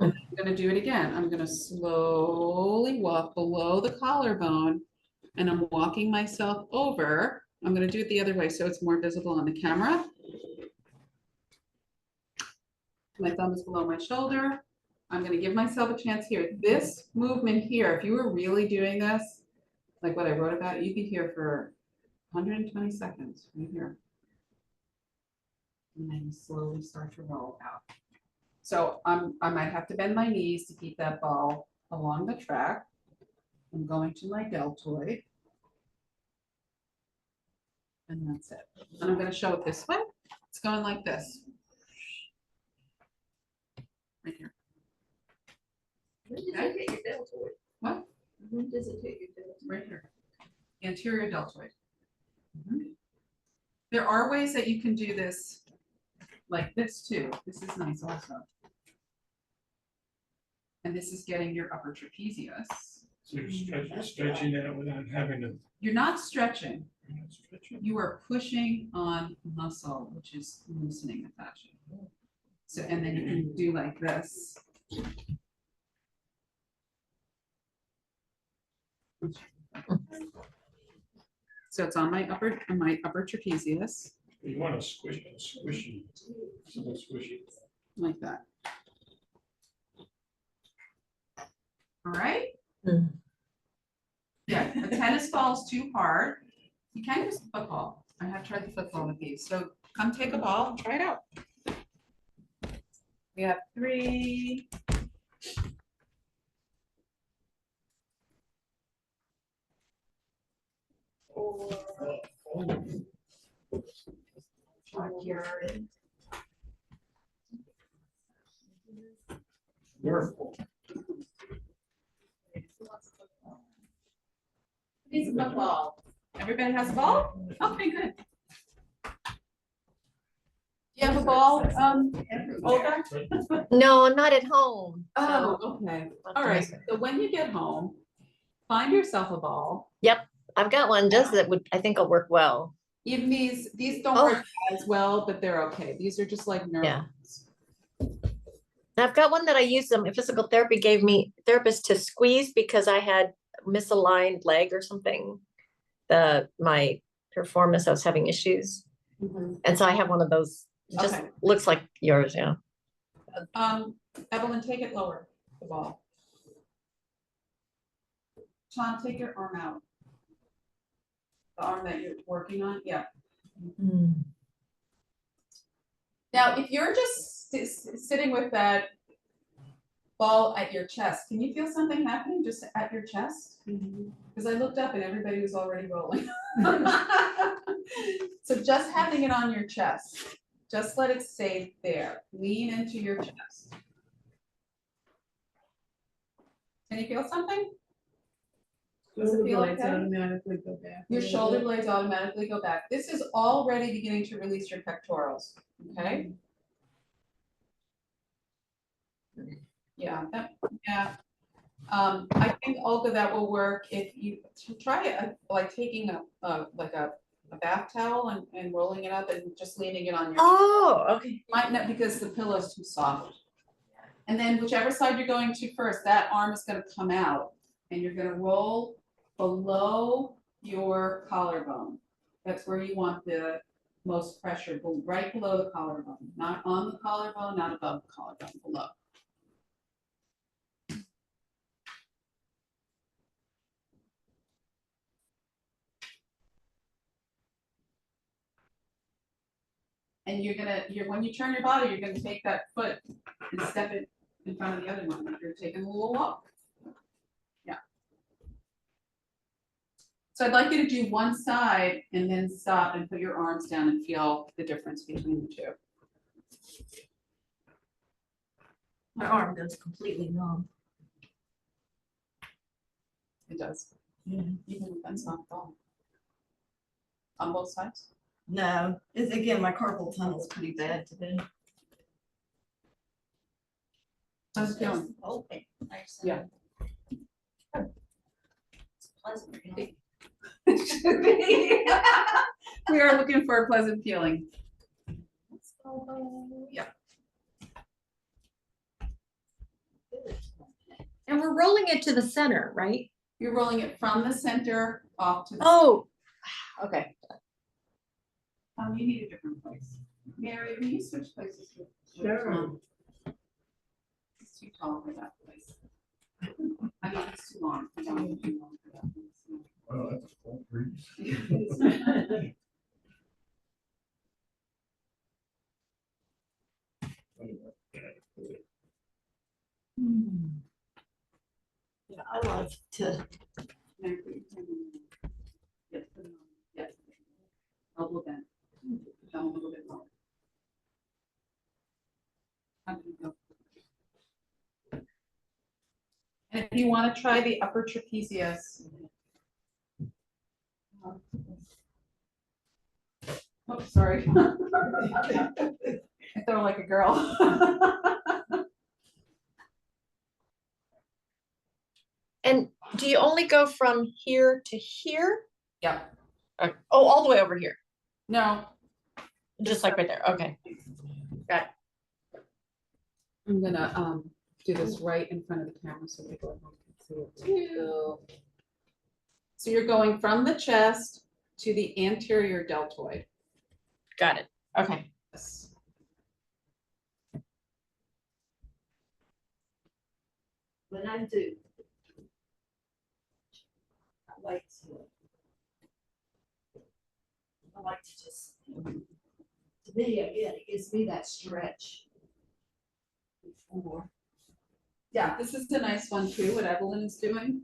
And I'm gonna do it again. I'm gonna slowly walk below the collarbone, and I'm walking myself over. I'm gonna do it the other way so it's more visible on the camera. My thumb is below my shoulder. I'm gonna give myself a chance here. This movement here, if you were really doing this, like what I wrote about, you'd be here for 120 seconds, right here. And then you slowly start to roll out. So I might have to bend my knees to keep that ball along the track. I'm going to my deltoid. And that's it. And I'm gonna show it this way. It's going like this. Right here. When does it hit your deltoid? What? When does it hit your deltoid? Right here. Anterior deltoid. There are ways that you can do this like this too. This is nice also. And this is getting your upper trapezius. So you're stretching that without having to. You're not stretching. You're not stretching. You are pushing on muscle, which is loosening the fascia. So, and then you can do like this. So it's on my upper trapezius, You want to squishy, something squishy. like that. All right? Hmm. Yeah, a tennis ball is too hard. You can use the football. I have tried the football with these. So come take a ball and try it out. We have 3. Wonderful. Needs a football. Everybody has a ball? Okay, good. You have a ball, Olga? No, I'm not at home. Oh, okay. All right. So when you get home, find yourself a ball. I've got one just that would, I think will work well. Even these don't Oh. work as well, but they're okay. These are just like nerve. Yeah. I've got one that I used some physical therapy gave me therapist to squeeze because I had misaligned leg or something. My performance, I was having issues. Mhm. And so I have one of those, just Okay. looks like yours, yeah. Evelyn, take it lower, the ball. Sean, take your arm out. The arm that you're working on, yeah. Now, if you're just sitting with that ball at your chest, can you feel something happening just at your chest? Because I looked up and everybody was already rolling. So just having it on your chest, just let it stay there. Lean into your chest. Can you feel something? Does it Shoulder feel blades okay? automatically go back. a Your little shoulder bit. blades automatically go back. This is already beginning to release your pectorals, okay? Yeah, I think Olga, that will work if you try it, like taking a bath towel and rolling it up and just leaning it on your. Oh, okay. Might not, because the pillow's too soft. And then whichever side you're going to first, that arm is gonna come out and you're gonna roll below your collarbone. That's where you want the most pressure, right below the collarbone, not on the collarbone, not above the collarbone, below. And when you turn your body, you're gonna take that foot and step it in front of the other one, like you're taking a little walk. Yeah. So I'd like you to do one side and then stop and put your arms down and feel the difference between the two. My arm goes completely numb. It does. Yeah. Even if that's not a problem. On both sides? No, it's again, my carpal tunnel's pretty bad today. How's it feeling? Open, nice. Yeah. It's pleasant, you know? We are looking for a pleasant feeling. Yeah. And we're rolling it to the center, right? You're rolling it from the center off to the. Oh, okay. You need a different place. Mary, will you switch places with? Sure. Tom? It's too tall for that place. I mean, it's too long. I don't want it too long for that place. Well, that's a cool breeze. Yeah, I love to, Mary, put your hand on there. Yes, put it on. Yes. Elbow bend. Down a little bit more. How did it go? And if you want to try the upper trapezius. Oh, sorry. I throw like a girl. And do you only go from here to here? Yeah. Oh, all the way over here, No, just like right there, okay. I'm gonna do this right in front of the camera so people at home can see it too. So you're going from the chest to the anterior deltoid. Got it, okay. Yes. when I do, I like to just, to me, again, it gives me that stretch. Before. Yeah, this is a nice one too, what Evelyn is doing.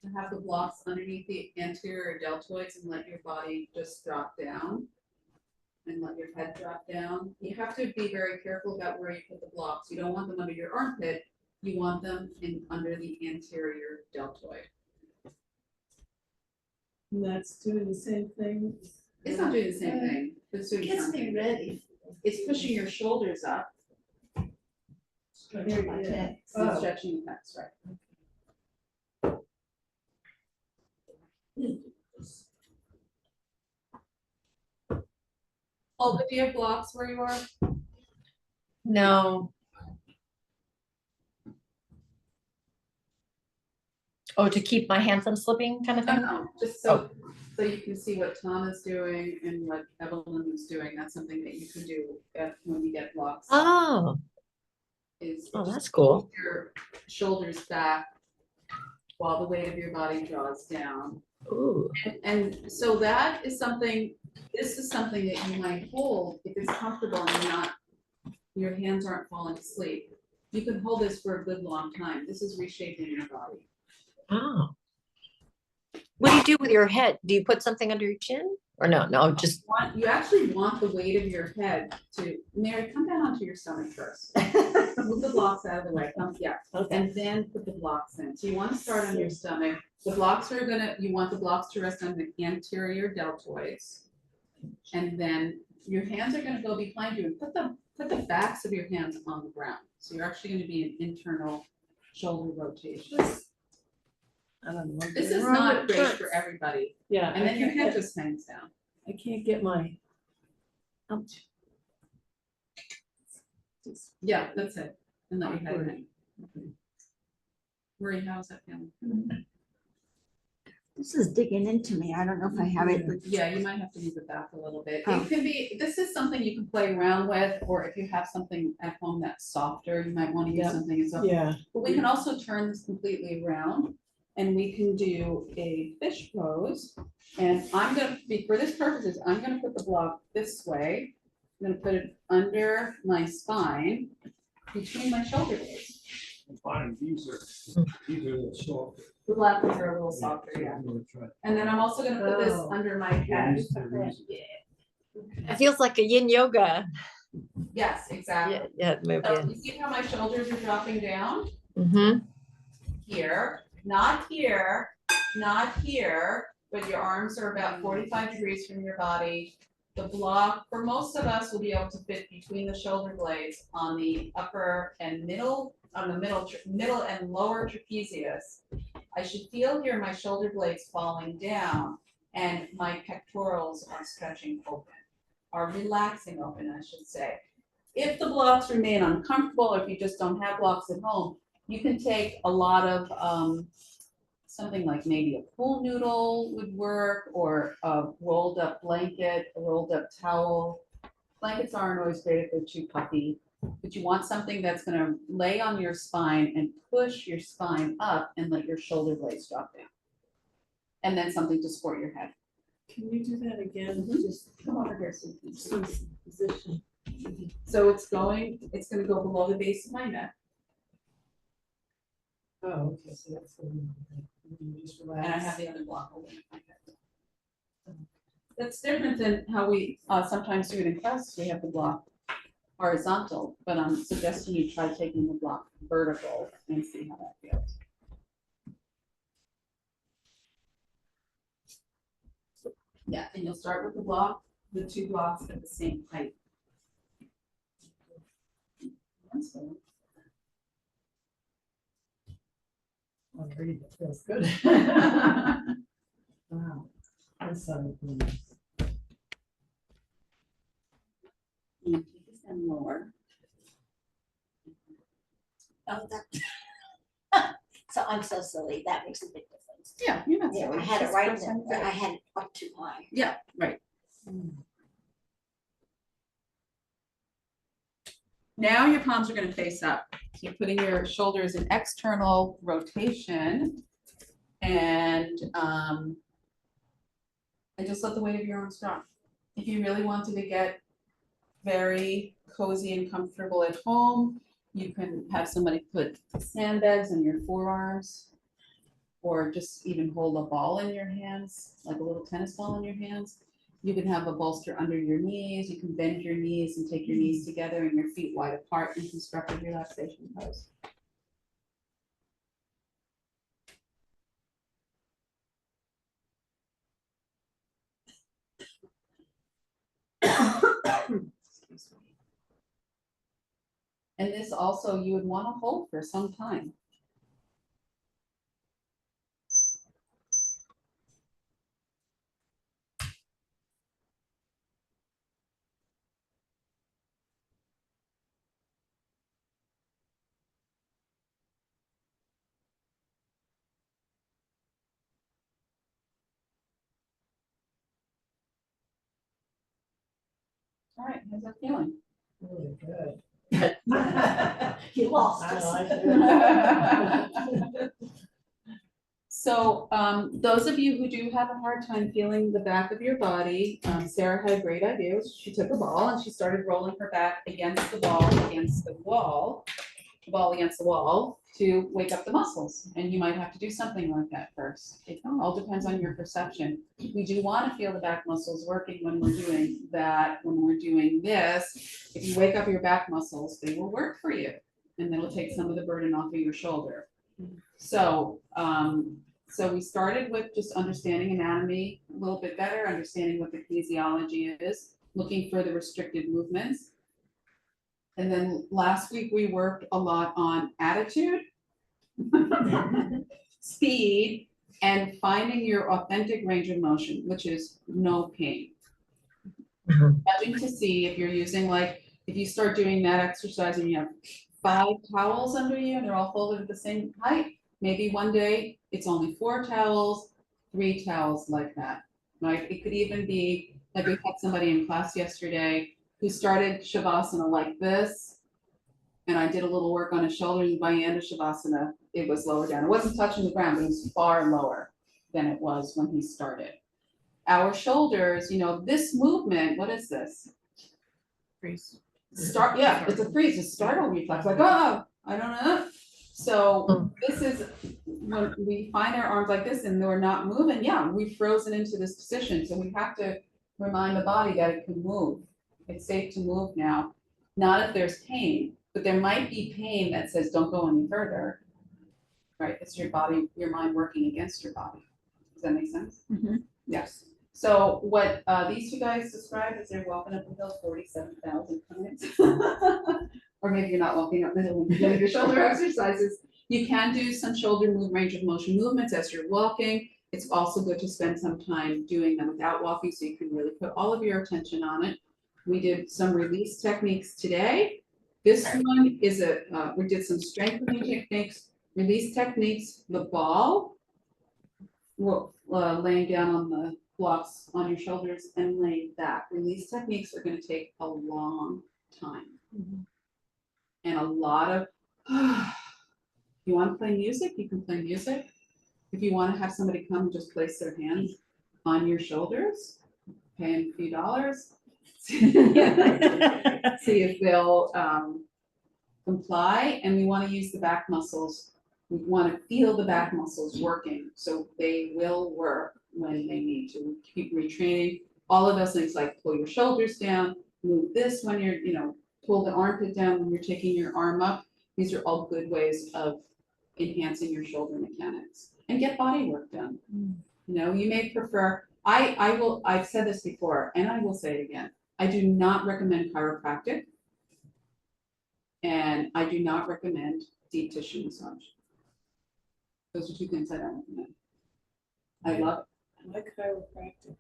To have the blocks underneath the anterior deltoids and let your body just drop down. And let your head drop down. You have to be very careful about where you put the blocks. You don't want them under your armpit. You want them under the anterior deltoid. And that's doing the same thing. It's not doing the same thing. It's It doing gets me something. ready. It's pushing your shoulders up. Stretching my neck. So stretching the necks, right? Oh, but do you have blocks where you are? No. Oh, to keep my hand from slipping kind of No, thing? no, just so you can see what Tom is doing and what Evelyn is doing. That's something that you can do when you get blocks. Oh, Is oh, just that's cool. your shoulders back while the weight of your body draws down. Ooh, And so that is something, this is something that you might hold if it's comfortable and you're not, your hands aren't falling asleep. You can hold this for a good long time. This is reshaping your body. oh. What do you do with your head? Do you put something under your chin? Or no, no, just, You actually want the weight of your head to, Mary, come down onto your stomach first. Move the blocks out of the way, yeah, okay. and then put the blocks in. So you want to start on your stomach. The blocks are you want the blocks to rest on the anterior deltoids. And then your hands are gonna go behind you and put the backs of your hands on the ground. So you're actually gonna be an internal shoulder rotation. I don't know. This is not great for everybody. Yeah. And then your head just. just hangs down. I can't get my, ouch. Yeah, that's it. and let your head Awkward. hang. Marie, how's that feeling? This is digging into me. I don't know if I have it. Yeah, you might have to move it back a little bit. Oh. It can be, this is something you can play around with, or if you have something at home that's softer, you might want to use Yeah. something that's softer. Yeah. But we can also turn this completely around, and we can do a fish pose. And I'm gonna be, for this purposes, I'm gonna put the block this way. I'm gonna put it under my spine, between my shoulder blades. Fine, these are a little soft. The black ones are a little softer, yeah. I'm gonna try. And then I'm also gonna put this Oh. under my Yeah, head. these are easy. It feels like a yin yoga. Yes, exactly. Yeah, move So in. you see how my shoulders are dropping down? Mm-hmm. Here, not here, not here, but your arms are about 45 degrees from your body. The block, for most of us, will be able to fit between the shoulder blades on the upper and middle, on the middle and lower trapezius. I should feel here my shoulder blades falling down and my pectorals are stretching open, are relaxing open, I should say. If the blocks remain uncomfortable, or if you just don't have blocks at home, you can take a lot of, something like maybe a pool noodle would work, or a rolled up blanket, a rolled up towel. Blankets aren't always great if they're too puffy, but you want something that's gonna lay on your spine and push your spine up and let your shoulder blades drop down. And then something to support your head. Can you do that again? Mhm. Just Come over here, so you can see. some position. So it's gonna go below the base of my neck, Oh, okay, so that's what you just relax. and I have the other block over my head. That's different than how we sometimes do it in class. We have the block horizontal, but I'm suggesting you try taking the block vertical and see how that feels. Yeah, and you'll start with the two blocks at the same height. Oh, really, that feels good. Wow. That's so cool. You take this down lower. Oh, that- So I'm so silly. That makes a big difference. Yeah, you're not Yeah, silly. I had it Just right press there, on but the- I had it up too high. Yeah, right. Now your palms are gonna face up. So you're putting your shoulders in external rotation. And just let the weight of your arms drop. If you really wanted to get very cozy and comfortable at home, you can have somebody put sandbags on your forearms. Or just even hold a ball in your hands, like a little tennis ball in your hands. You can have a bolster under your knees. You can bend your knees and take your knees together and your feet wide apart in constructive relaxation pose. Excuse me. And this also you would want to hold for some time. All right, how's that feeling? Really good. You lost I us. like it. So those of you who do have a hard time feeling the back of your body, Sarah had a great idea. She took a ball and she started rolling her back against the ball against the wall to wake up the muscles. And you might have to do something like that first. It all depends on your perception. We do want to feel the back muscles working when we're doing that, when we're doing this. If you wake up your back muscles, they will work for you. And that'll take some of the burden off of your shoulder. So, so we started with just understanding anatomy a little bit better, understanding what the kinesiology is, looking for the restricted movements. And then last week we worked a lot on attitude, speed, and finding your authentic range of motion, which is no pain. Judging to see if you're using if you start doing that exercise and you have 5 towels under you and they're all folded at the same height. Maybe one day it's only 4 towels, 3 towels like that, right? It could even be, like we had somebody in class yesterday who started Shavasana like this. And I did a little work on his shoulders, and by the end of Shavasana, it was lower down. It wasn't touching the ground, but it was far lower than it was when he started. Our shoulders, you know, this movement, what is this? Freeze. Start, yeah, it's a freeze, a startle reflex, like, oh, I don't know. So this is when we find our arms like this and we're not moving, yeah, we've frozen into this position. So we have to remind the body that it can move. It's safe to move now, not if there's pain, but there might be pain that says don't go any further. Right, it's your body, your mind working against your body. Does that make sense? Yes. So what these two guys described is they're walking up the hill 47,000 times. Or maybe you're not walking up the hill when you're doing your shoulder exercises. You can do some shoulder range of motion movements as you're walking. It's also good to spend some time doing them without walking so you can really put all of your attention on it. We did some release techniques today. This one is we did some strengthening techniques, release techniques, the ball, laying down on the blocks on your shoulders and laying back. Release techniques are going to take a long time. And a lot of, you want to play music, you can play music. If you want to have somebody come and just place their hands on your shoulders, pay them a few dollars. See if they'll comply. And we want to use the back muscles. We want to feel the back muscles working, so they will work when they need to. Keep retraining all of those things, like pull your shoulders down, move this when you're, you know, pull the armpit down when you're taking your arm up. These are all good ways of enhancing your shoulder mechanics and get body work done. You know, you may prefer, I've said this before and I will say it again. I do not recommend chiropractic and I do not recommend deep tissue massage. Those are two things I don't recommend. I love it. I like chiropractic.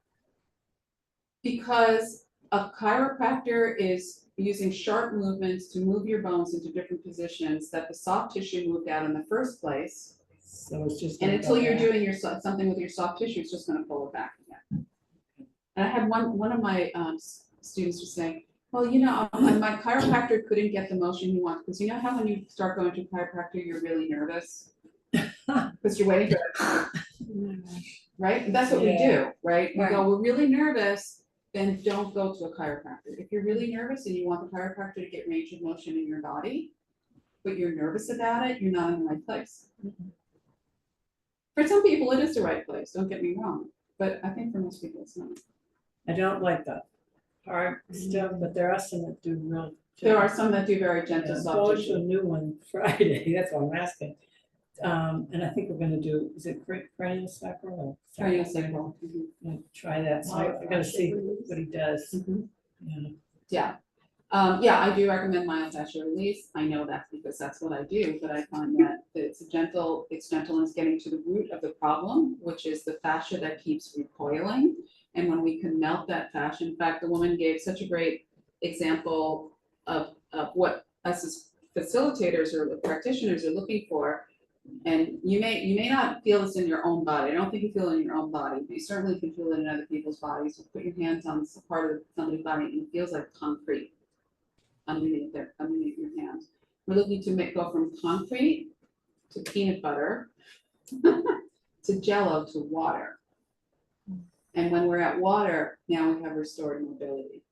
Because a chiropractor is using sharp movements to move your bones into different positions that the soft tissue moved out in the first place. So it's just. And gonna until go you're back. doing something with your soft tissue, it's just gonna pull it back again. And I had one of my students was saying, well, you know, my chiropractor couldn't get the motion he wants, because you know how when you start going to a chiropractor, you're really nervous? Because you're waiting for it, right? That's what we do, right? We go, we're really nervous, then don't go to a chiropractor. If you're really nervous and you want the chiropractor to get range of motion in your body, but you're nervous about it, you're not in the right place. For some people, it is the right place, don't get me wrong, but I think for most people, it's not. I don't like the hard stuff, but there are some that do real. There are some that do very gentle Yeah, soft going to a tissue. new one Friday, that's what I'm asking. And I think we're gonna do, is it cranial sacral or? Cranial sacral. Gonna try that, so I gotta see what he does. Mhm. Yeah. Yeah, I do recommend myofascial release. I know that because that's what I do, but I find that it's gentle and it's getting to the root of the problem, which is the fascia that keeps recoiling. And when we can melt that fascia, in fact, the woman gave such a great example of what us as facilitators or practitioners are looking for. And you may not feel this in your own body. I don't think you feel it in your own body, but you certainly can feel it in other people's bodies. You put your hands on some part of somebody's body and it feels like concrete underneath your hands. We're looking to go from concrete to peanut butter to jello to water. And when we're at water, now we have restored mobility.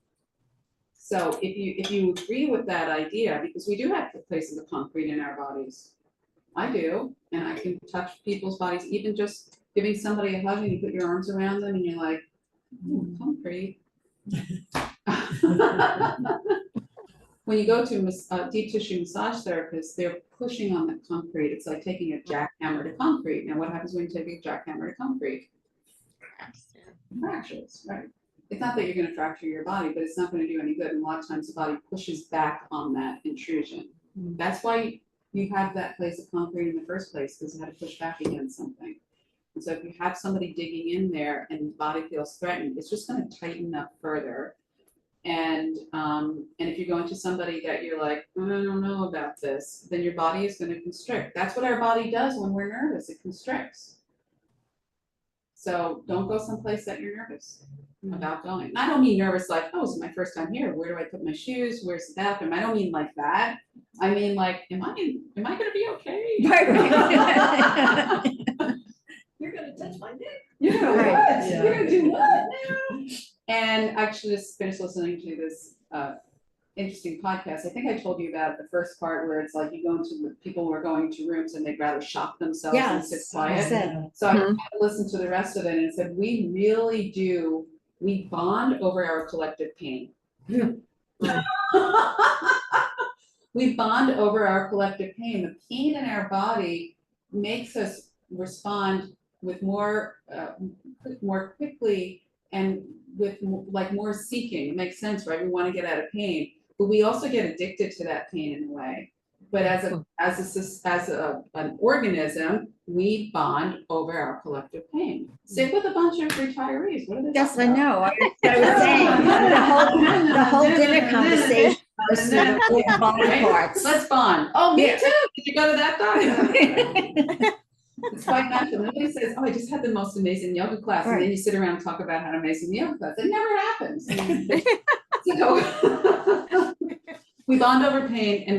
So if you agree with that idea, because we do have places of concrete in our bodies. I do, and I can touch people's bodies, even just giving somebody a hug and you put your arms around them and you're like, concrete. When you go to a deep tissue massage therapist, they're pushing on the concrete. It's like taking a jackhammer to concrete. Now, what happens when you take a jackhammer to concrete? Fractures, right? It's not that you're going to fracture your body, but it's not going to do any good. And a lot of times the body pushes back on that intrusion. That's why you have that place of concrete in the first place, because you had to push back against something. And so if you have somebody digging in there and the body feels threatened, it's just going to tighten up further. And if you're going to somebody that you're like, I don't know about this, then your body is gonna constrict. That's what our body does when we're nervous, it constricts. So don't go someplace that you're nervous about going. And I don't mean nervous like, oh, this is my first time here, where do I put my shoes, where's the bathroom? I don't mean like that. I mean like, am I gonna be okay? Right, right. You're gonna touch my neck. You're gonna Right. what? Yeah. You're gonna do what now? And I actually just finished listening to this interesting podcast. I think I told you about the first part where it's like you go into people who are going to rooms and they'd rather shock themselves than sit Yes, quiet. that's it. So I Mhm. listened to the rest of it and it said, we really do, we bond over our collective pain. We bond over our collective pain. The pain in our body makes us respond with more quickly and with like more seeking. It makes sense, right? We want to get out of pain, but we also get addicted to that pain in a way. But as an organism, we bond over our collective pain. Same with a bunch of retirees. What are they? Yes, I talking about? know. I was saying, the whole dinner conversation was sort of all body Right? parts. Let's bond. Oh, me Yeah. too. Did you go to that time? It's quite natural. Nobody says, oh, I just had the most amazing yoga class. And then Right. you sit around and talk about how amazing the yoga class. It never happens. So we bond over pain and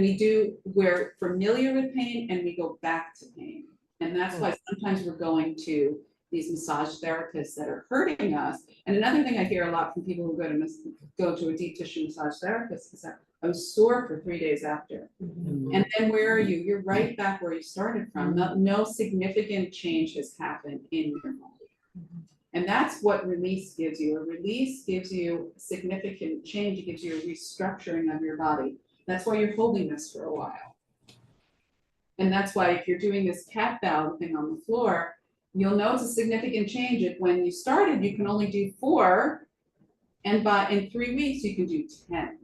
we're familiar with pain and we go back to pain. And that's why sometimes we're going to these massage therapists that are hurting us. And another thing I hear a lot from people who go to a deep tissue massage therapist is that I was sore for 3 days after. And then where are you? You're right back where you started from. No significant change has happened in your body. And that's what release gives you. A release gives you significant change. It gives you a restructuring of your body. That's why you're holding this for a while. And that's why if you're doing this cat bow thing on the floor, you'll notice a significant change. If when you started, you can only do 4, and in 3 weeks, you can do 10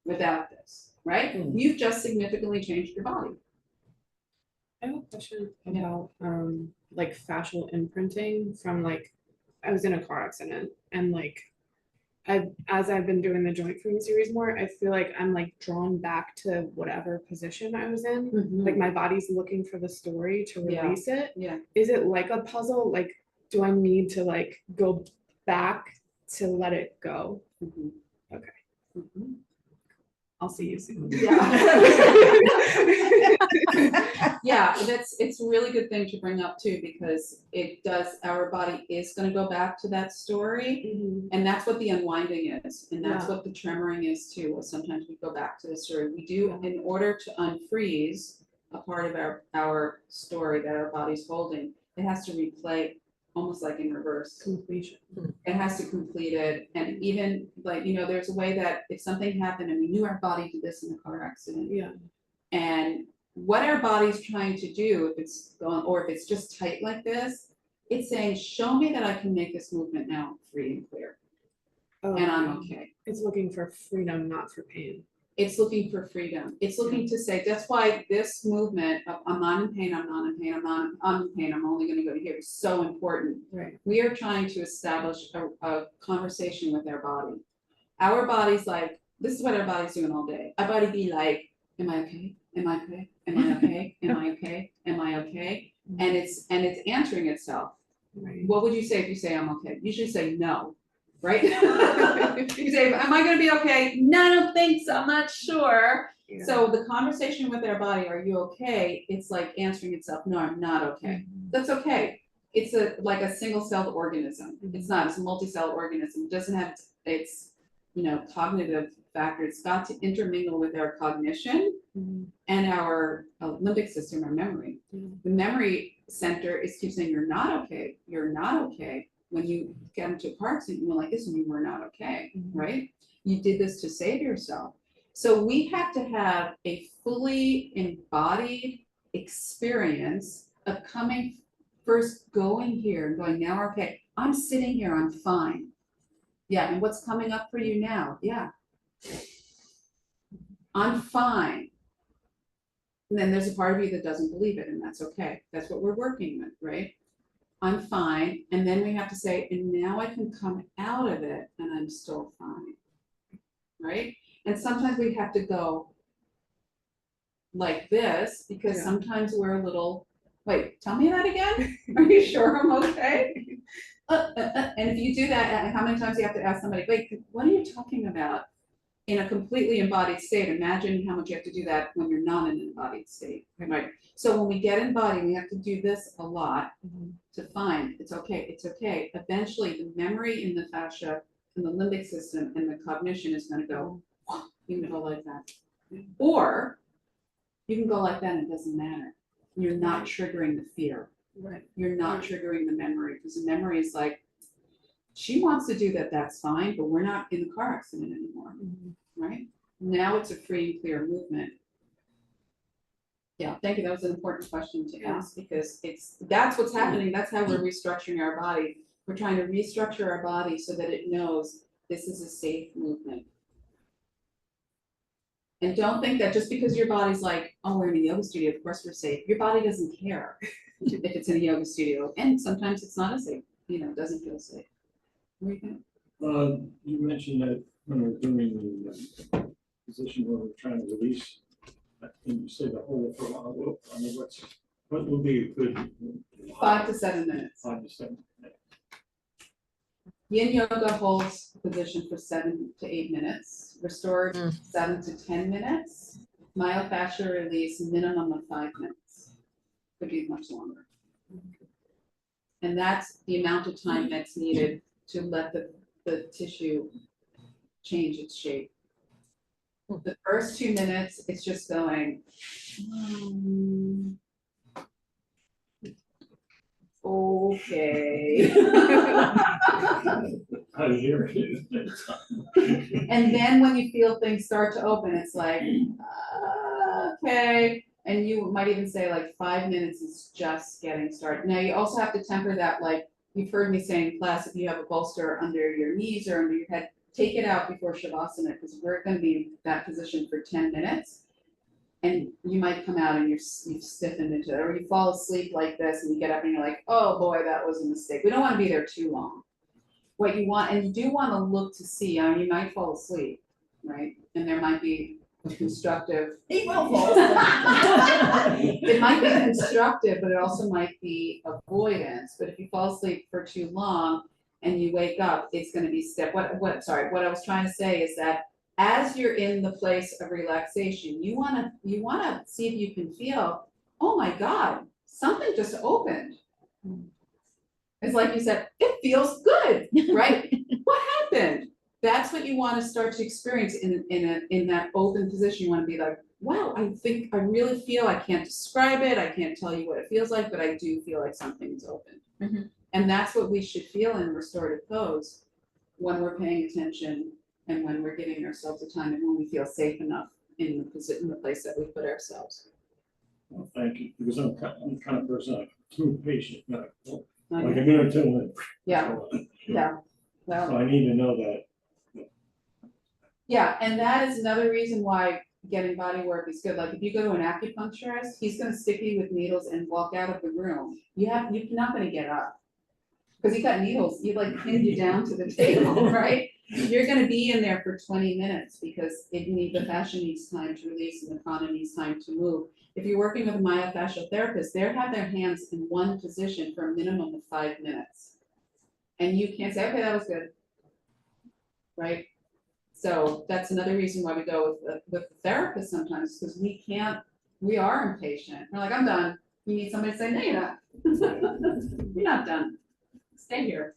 without this, right? You've just significantly changed your body. I have a question about like fascial imprinting from like, I was in a car accident and like as I've been doing the joint freeing series more, I feel like I'm like drawn back to whatever position I was in. Like my body's looking for the story to Yeah. release it. Yeah. Is it like a puzzle? Like, do I need to like go back to let it go? Mhm. Okay. Mhm. I'll see you soon. Yeah, it's a really good thing to bring up too, because our body is gonna go back to that story. And that's what the unwinding is, and that's Yeah. what the tremoring is too. Sometimes we go back to the story. We do, in order to unfreeze a part of our story that our body's holding, it has to replay almost like in reverse. Completion. It has to complete it, and even like, there's a way that if something happened and we knew our body did this in a car accident, Yeah. and what our body's trying to do, if it's going, or if it's just tight like this, it's saying, show me that I can make this movement now free and clear, and I'm okay. It's looking for freedom, not for pain. It's looking for freedom. It's looking to say, that's why this movement of I'm not in pain, I'm not in pain, I'm not in pain, I'm only gonna go to here is so important. Right. We are trying to establish a conversation with our body. Our body's like, this is what our body's doing all day. Our body be like, am I okay? Am I okay? Am I okay? Am I okay? Am I okay? And it's answering itself. Right. What would you say if you say I'm okay? You should say no, right? You say, am I gonna be okay? No, I don't think so, I'm not sure. Yeah. So the conversation with our body, are you okay? It's like answering itself, no, I'm not okay. That's okay. It's like a single-celled organism. It's not, it's a multi-celled organism. It doesn't have its, cognitive factor. It's got to intermingle with our cognition and our limbic system, our memory. The memory center keeps saying, you're not okay. You're not okay. When you get into a car accident, you went like this and you were not okay, right? You did this to save yourself. So we have to have a fully embodied experience of going here and going, now we're okay. I'm sitting here, I'm fine. Yeah, and what's coming up for you now? Yeah. I'm fine. And then there's a part of you that doesn't believe it, and that's okay. That's what we're working with, right? I'm fine, and then we have to say, and now I can come out of it and I'm still fine. right? And sometimes we have to go like this, because Yeah. sometimes we're a little, wait, tell me that again? Are you sure I'm okay? And if you do that, how many times you have to ask somebody, wait, what are you talking about? In a completely embodied state, imagine how much you have to do that when you're not in an embodied state, right? So when we get embodied, we have to do this a lot to find, it's okay. Eventually, the memory in the fascia, in the limbic system, and the cognition is gonna go, you can go like that. Or you can go like that and it doesn't matter. You're not triggering the fear. Right. You're not triggering the memory, because the memory is like, she wants to do that, that's fine, but we're not in the car accident anymore, right? Now it's a free and clear movement. Yeah, thank you, that was an important question to ask, because that's what's happening, that's how we're restructuring our body. We're trying to restructure our body so that it knows this is a safe movement. And don't think that just because your body's like, oh, we're in a yoga studio, of course we're safe, your body doesn't care if it's in a yoga studio, and sometimes it's not as safe, doesn't feel safe. What do you think? You mentioned that when we're doing the position where we're trying to release, and you say the hold for a while, I mean, what would be a good? 5 to 7 minutes. 5 to 7 minutes. Yin yoga holds the position for 7 to 8 minutes, restored 7 to 10 minutes, myofascial release minimum of 5 minutes, could be much longer. And that's the amount of time that's needed to let the tissue change its shape. The first 2 minutes, it's just going, okay. I hear it. And then when you feel things start to open, it's like, okay. And you might even say like 5 minutes is just getting started. Now you also have to temper that, like you've heard me say in class, if you have a bolster under your knees or under your head, take it out before Shavasana, because we're gonna be in that position for 10 minutes. And you might come out and you've stiffened into it, or you fall asleep like this and you get up and you're like, oh boy, that was a mistake. We don't wanna be there too long. What you want, and you do wanna look to see, I mean, you might fall asleep, right? And there might be a constructive. He will fall asleep. It might be constructive, but it also might be avoidance. But if you fall asleep for too long and you wake up, it's gonna be stiff. What I was trying to say is that as you're in the place of relaxation, you wanna see if you can feel, oh my God, something just opened. It's like you said, it feels good, right? What happened? That's what you wanna start to experience in that open position. You wanna be like, wow, I really feel, I can't describe it, I can't tell you what it feels like, but I do feel like something's open. Mhm. And that's what we should feel in restorative pose when we're paying attention and when we're giving ourselves the time and when we feel safe enough in the place that we put ourselves. Well, thank you, because I'm the kind of person, like, too patient, like a Okay. minute or two. Yeah. Yeah, well. So I need to know that. Yeah, and that is another reason why getting body work is good. Like if you go to an acupuncturist, he's gonna stick you with needles and walk out of the room. You're not gonna get up. Cause he got needles, he like pinned you down to the table, right? You're gonna be in there for 20 minutes because the fascia needs time to release and the prana needs time to move. If you're working with a myofascial therapist, they have their hands in one position for a minimum of 5 minutes. And you can't say, okay, that was good. Right? So that's another reason why we go with the therapist sometimes, because we are impatient. We're like, I'm done. You need somebody to say, no, you're not. You're not done. Stay here.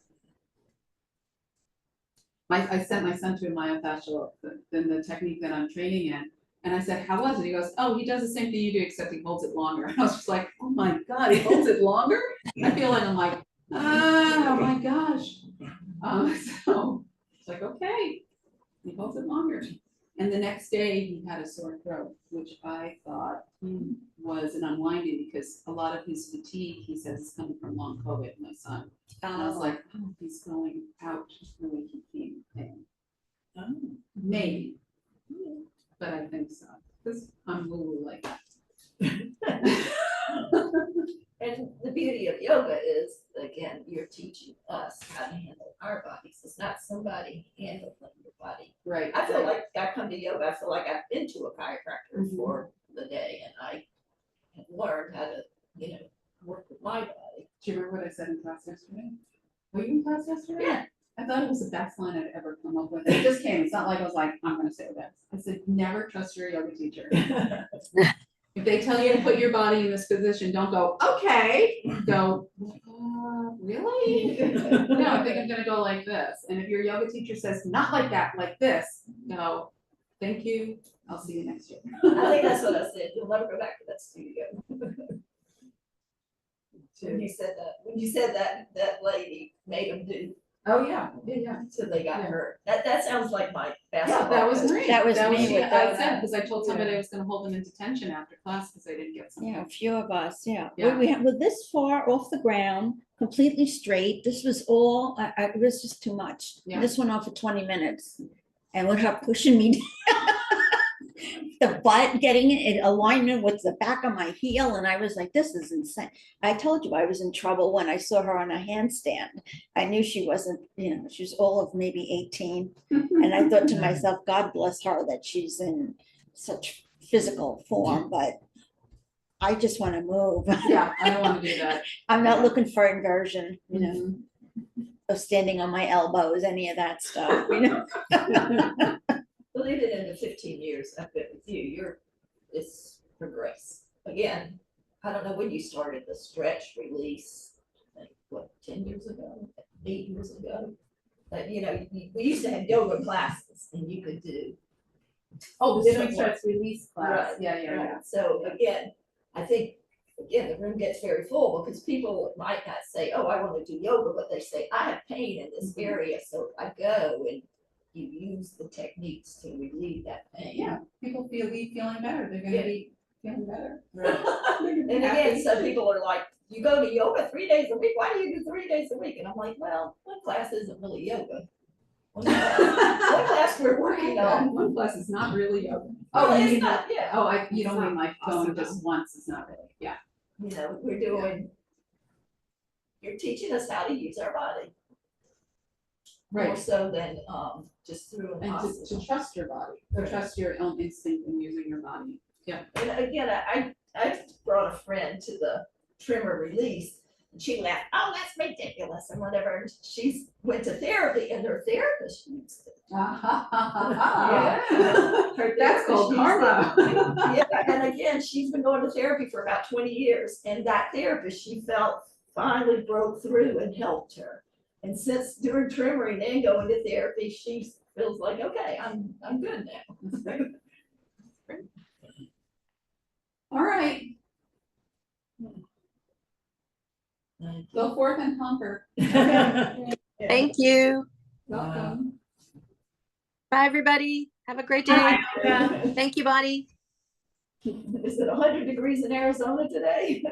I sent my son to a myofascial, the technique that I'm training in. And I said, how was it? He goes, oh, he does the same thing you do, except he holds it longer. I was just like, oh my God, he holds it longer? I feel like I'm like, oh my gosh. So it's like, okay. He holds it longer. And the next day he had a sore throat, which I thought was an unwinding, because a lot of his fatigue, he says, is coming from long COVID, my son. And I was like, oh, he's going out the way he came in. Maybe. But I think so, because I'm woo like that. And the beauty of yoga is, again, you're teaching us how to handle our bodies. It's not somebody handling your body. Right. I feel like but I feel like I've been to a chiropractor Mhm. for the day and I have learned how to, you know, work with my body. Do you remember what I said in class yesterday? Were you in class yesterday? Yeah. I thought it was the best line I'd ever come up with. It just came. It's not like I was like, I'm gonna say that. I said, never trust your yoga teacher. If they tell you to put your body in this position, don't go, okay, go, really? No, I think I'm gonna go like this. And if your yoga teacher says, not like that, like this, go, thank you, I'll see you next year. I think that's what I said, you'll never go back to that studio. When you said that, that lady made them do Oh, yeah, yeah. till they got Yeah. hurt. That sounds like my basketball. That was coach. me. That was me she- with I the- said, because I told somebody I was gonna hold them in detention after class because they didn't get something. Yeah, a few of us, yeah. Yeah. We're this far off the ground, completely straight. This was all, it was just too much. Yeah. This went on for 20 minutes. And with her pushing me down, the butt, getting it in alignment with the back of my heel, and I was like, this is insane. I told you I was in trouble when I saw her on a handstand. I knew she wasn't, she was all of maybe 18. And I thought to myself, God bless her that she's in such physical form, but I just want to move. Yeah, I don't wanna do that. I'm not looking for inversion, Mhm. of standing on my elbows, any of that stuff, Well, even in the 15 years I've been with you, it's progressed. Again, I don't know when you started the stretch release, like, what, 10 years ago, 8 years ago? But, we used to have yoga classes and you could do. Oh, the Different swing starts release class, Right, yeah, yeah, yeah. Right. So again, I think, the room gets very full because people might not say, oh, I want to do yoga, but they say, I have pain in this Mhm. area, so I go and you use the techniques to relieve that pain. Yeah, people leave feeling better, they're gonna Yeah. be feeling better. And again, some people are like, you go to yoga 3 days a week, why do you do 3 days a week? And I'm like, well, one class isn't really yoga. One class we're working on. One class is not really yoga. Oh, Oh, you it's mean, not, yeah. oh, you don't It's mean like going asana. just once, it's not really, yeah. We're doing, you're teaching us how to use our body. More Right, so than, just through an and to asana. trust your body, to Right. trust your own instinct in using your body. And again, I brought a friend to the trimmer release, and she laughed, oh, that's ridiculous, and whatever, and she went to therapy, and her therapist used it. Yeah. Her That's called therapist used it. karma. Yeah, and again, she's been going to therapy for about 20 years, and that therapist, she felt finally broke through and helped her. And since doing trimmering and going to therapy, she feels like, okay, I'm good now. All right, go forth and conquer. Thank you. Welcome. Bye, everybody. Have a great day. Thank you, Bonnie. Is it 100 degrees in Arizona today?